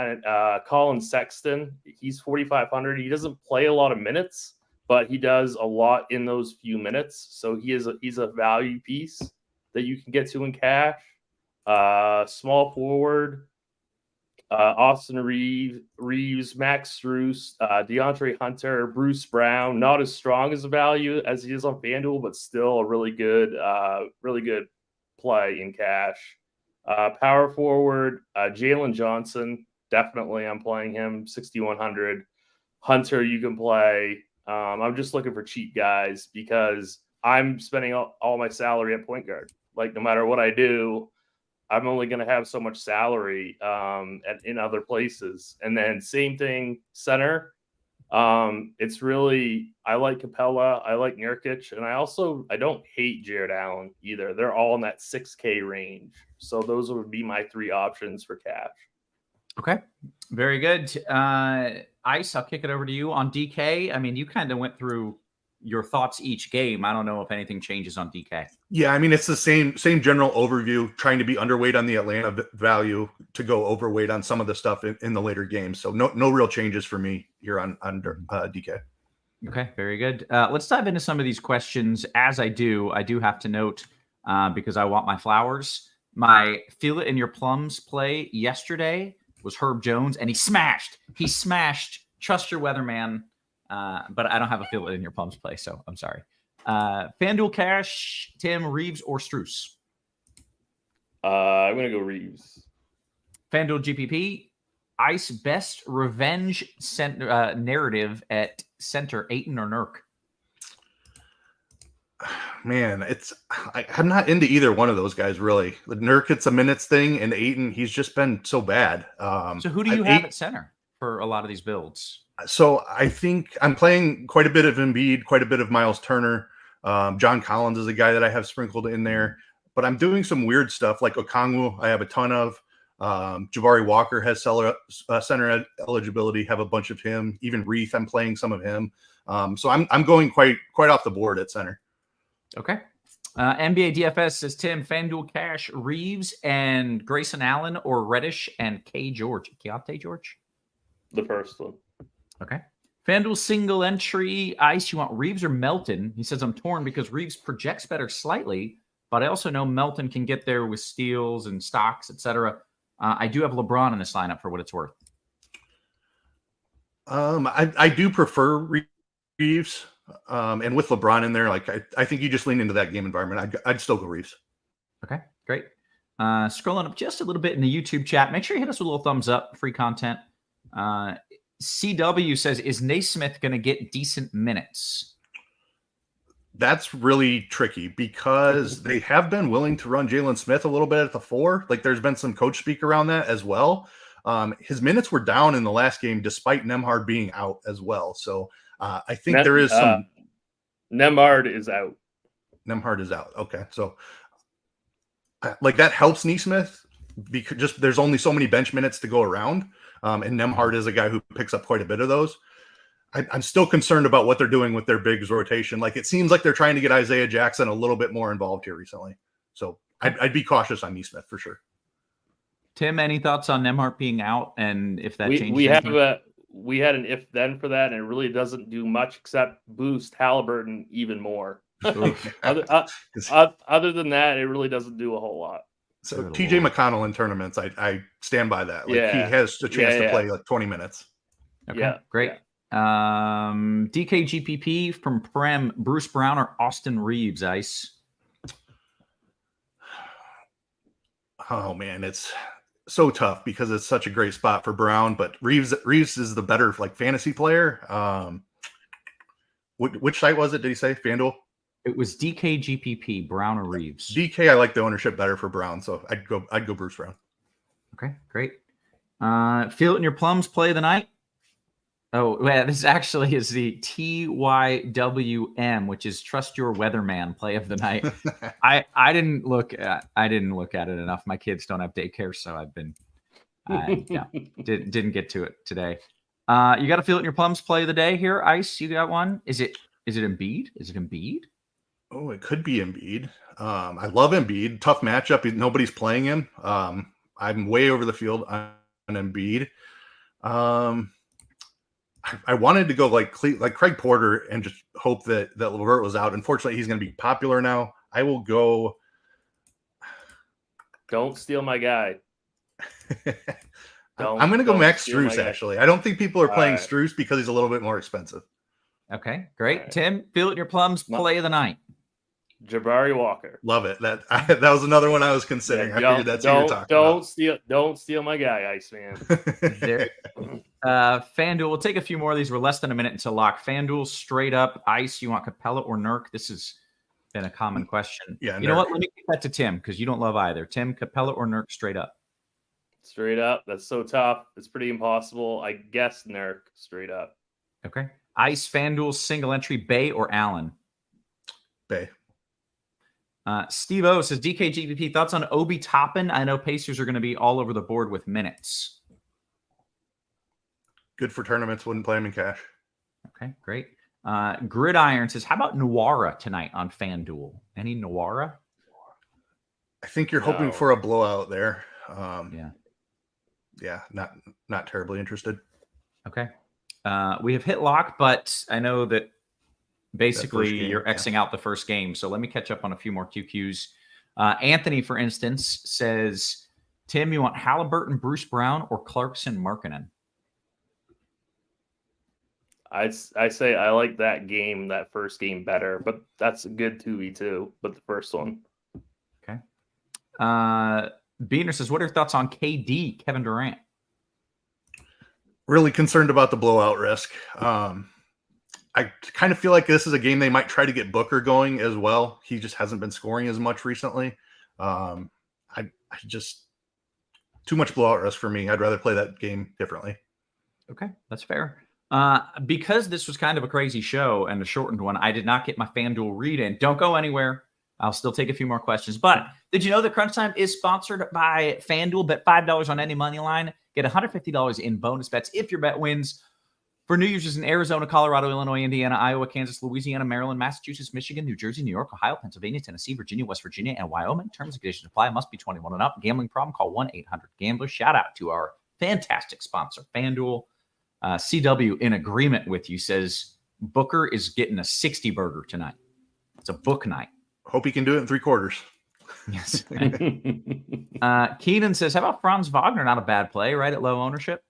Colin Sexton, he's 4,500. He doesn't play a lot of minutes, but he does a lot in those few minutes. So he's a value piece that you can get to in cash. Small forward, Austin Reeves, Max Strus, DeAndre Hunter, Bruce Brown, not as strong as a value as he is on FanDuel, but still a really good play in cash. Power forward, Jalen Johnson, definitely I'm playing him, 6,100. Hunter, you can play. I'm just looking for cheap guys because I'm spending all my salary at point guard. Like, no matter what I do, I'm only going to have so much salary in other places. And then same thing, center. It's really, I like Capella, I like Nurkic, and I don't hate Jared Allen either. They're all in that 6K range. So those would be my three options for cash. Okay, very good. Ice, I'll kick it over to you on DK. I mean, you kind of went through your thoughts each game. I don't know if anything changes on DK. Yeah, I mean, it's the same general overview, trying to be underweight on the Atlanta value to go overweight on some of the stuff in the later games. So no real changes for me here on DK. Okay, very good. Let's dive into some of these questions. As I do have to note, because I want my flowers, my Feel It in Your Plums play yesterday was Herb Jones, and he smashed. Trust your weatherman. But I don't have a Feel It in Your Plums play, so I'm sorry. FanDuel cash, Tim, Reeves, or Strus? I'm going to go Reeves. FanDuel GPP, Ice best revenge narrative at center, Ayton or Nurk? Man, I'm not into either one of those guys, really. The Nurk, it's a minutes thing, and Ayton, he's just been so bad. So who do you have at center for a lot of these builds? So I think I'm playing quite a bit of Embiid, quite a bit of Miles Turner. John Collins is a guy that I have sprinkled in there, but I'm doing some weird stuff like Okongwu. I have a ton of Jabari Walker has center eligibility. Have a bunch of him. Even Reith, I'm playing some of him. So I'm going quite off the board at center. Okay. NBA DFS says Tim, FanDuel cash, Reeves and Grayson Allen, or Reddish and Keontae George. The first one. Okay. FanDuel single entry, Ice, you want Reeves or Melton? He says, I'm torn because Reeves projects better slightly, but I also know Melton can get there with steals and stocks, etc. I do have LeBron in this lineup for what it's worth. I do prefer Reeves. And with LeBron in there, like I think you just lean into that game environment. I'd still go Reeves. Okay, great. Scrolling up just a little bit in the YouTube chat. Make sure you hit us with a little thumbs up, free content. CW says, is Naismith going to get decent minutes? That's really tricky because they have been willing to run Jalen Smith a little bit at the 4. Like there's been some coach speak around that as well. His minutes were down in the last game despite Nembhard being out as well. So I think there is some. Nembhard is out. Nembhard is out. Okay. So like that helps Naismith because just there's only so many bench minutes to go around. And Nembhard is a guy who picks up quite a bit of those. I'm still concerned about what they're doing with their bigs rotation. Like it seems like they're trying to get Isaiah Jackson a little bit more involved here recently. So I'd be cautious on Naismith for sure. Tim, any thoughts on Nembhard being out and if that changes? We had an if then for that, and it really doesn't do much except boost Halliburton even more. Other than that, it really doesn't do a whole lot. So TJ McConnell in tournaments, I stand by that. Like he has a chance to play like 20 minutes. Okay, great. Yeah. DKGPP from Prem, Bruce Brown or Austin Reeves, Ice? Oh man, it's so tough because it's such a great spot for Brown, but Reeves is the better like fantasy player. Which site was it? Did he say FanDuel? It was DKGPP, Brown or Reeves. DK, I like the ownership better for Brown, so I'd go Bruce Brown. Okay, great. Feel It in Your Plums play of the night? Oh, well, this actually is the TYWM, which is Trust Your Weatherman play of the night. I didn't look at it enough. My kids don't have daycare, so I've been didn't get to it today. You got to feel it in your plums play of the day here. Ice, you got one. Is it Embiid? Is it Embiid? Oh, it could be Embiid. I love Embiid. Tough matchup. Nobody's playing him. I'm way over the field on Embiid. I wanted to go like Craig Porter and just hope that LeVert was out. Unfortunately, he's going to be popular now. I will go. Don't steal my guy. I'm going to go Max Strus, actually. I don't think people are playing Strus because he's a little bit more expensive. Okay, great. Right. Tim, feel it in your plums play of the night. Jabari Walker. Love it. That was another one I was considering. I figured that's who you're talking about. Don't steal my guy, Iceman. FanDuel, we'll take a few more of these. We're less than a minute until lock. FanDuel, straight up. Ice, you want Capella or Nurk? This has been a common question. Yeah, you know what? Let me give that to Tim because you don't love either. Tim, Capella or Nurk straight up? Straight up. That's so tough. It's pretty impossible. I guess Nurk straight up. Okay. Ice, FanDuel, single entry, Bay or Allen? Bay. Steve O says, DKGPP, thoughts on Obi Toppin? I know Pacers are going to be all over the board with minutes. Good for tournaments. Wouldn't play him in cash. Okay, great. Gridiron says, how about Nwara tonight on FanDuel? Any Nwara? I think you're hoping for a blowout there. Yeah, not terribly interested. Okay. We have hit lock, but I know that basically you're Xing out the first game. So let me catch up on a few more QQs. Anthony, for instance, says, Tim, you want Halliburton, Bruce Brown, or Clarkson, Markkanen? I say I like that first game better, but that's a good 2v2, but the first one. Okay. Beaner says, what are your thoughts on KD, Kevin Durant? Really concerned about the blowout risk. I kind of feel like this is a game they might try to get Booker going as well. He just hasn't been scoring as much recently. I just too much blowout risk for me. I'd rather play that game differently. Okay, that's fair. Because this was kind of a crazy show and a shortened one, I did not get my FanDuel read in. Don't go anywhere. I'll still take a few more questions. But did you know that Crunch Time is sponsored by FanDuel? Bet $5 on any money line. Get $150 in bonus bets if your bet wins. For new users in Arizona, Colorado, Illinois, Indiana, Iowa, Kansas, Louisiana, Maryland, Massachusetts, Michigan, New Jersey, New York, Ohio, Pennsylvania, Tennessee, Virginia, West Virginia, and Wyoming. Terms and conditions apply. Must be 21 and up. Gambling problem? Call 1-800-GAMBLER. Shout out to our fantastic sponsor, FanDuel. CW, in agreement with you, says Booker is getting a 60 burger tonight. It's a book night. Hope he can do it in 3 quarters. Yes. Keenan says, how about Franz Wagner? Not a bad play, right? At low ownership.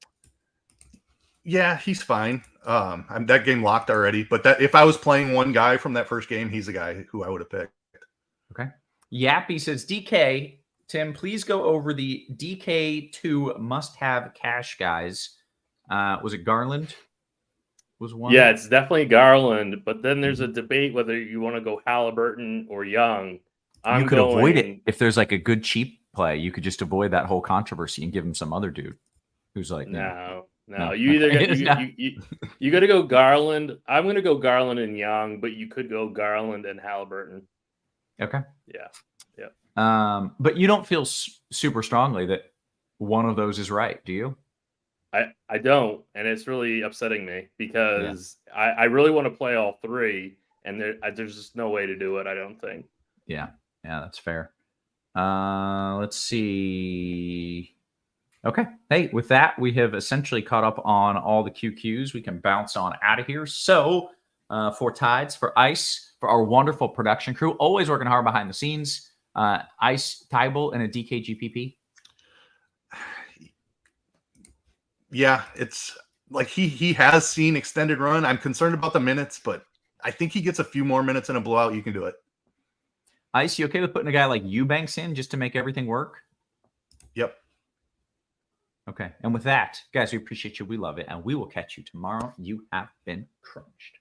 Yeah, he's fine. I'm that game locked already, but that if I was playing one guy from that first game, he's the guy who I would have picked. Okay. Yappy says, DK, Tim, please go over the DK2 must-have cash guys. Was it Garland? Was one? Yeah, it's definitely Garland, but then there's a debate whether you want to go Halliburton or Young. You could avoid it if there's like a good cheap play. You could just avoid that whole controversy and give him some other dude who's like, no. You either you got to go Garland. I'm going to go Garland and Young, but you could go Garland and Halliburton. Okay. Yeah. But you don't feel super strongly that one of those is right, do you? I don't, and it's really upsetting me because I really want to play all 3, and there's just no way to do it, I don't think. Yeah, that's fair. Let's see. Okay. Hey, with that, we have essentially caught up on all the QQs. We can bounce on out of here. So for Tides, for Ice, for our wonderful production crew, always working hard behind the scenes, Ice, Tybal, and a DKGPP. Yeah, it's like he has seen extended run. I'm concerned about the minutes, but I think he gets a few more minutes in a blowout. You can do it. Ice, you okay with putting a guy like Eubanks in just to make everything work? Yep. Okay. And with that, guys, we appreciate you. We love it. And we will catch you tomorrow. You have been crunched.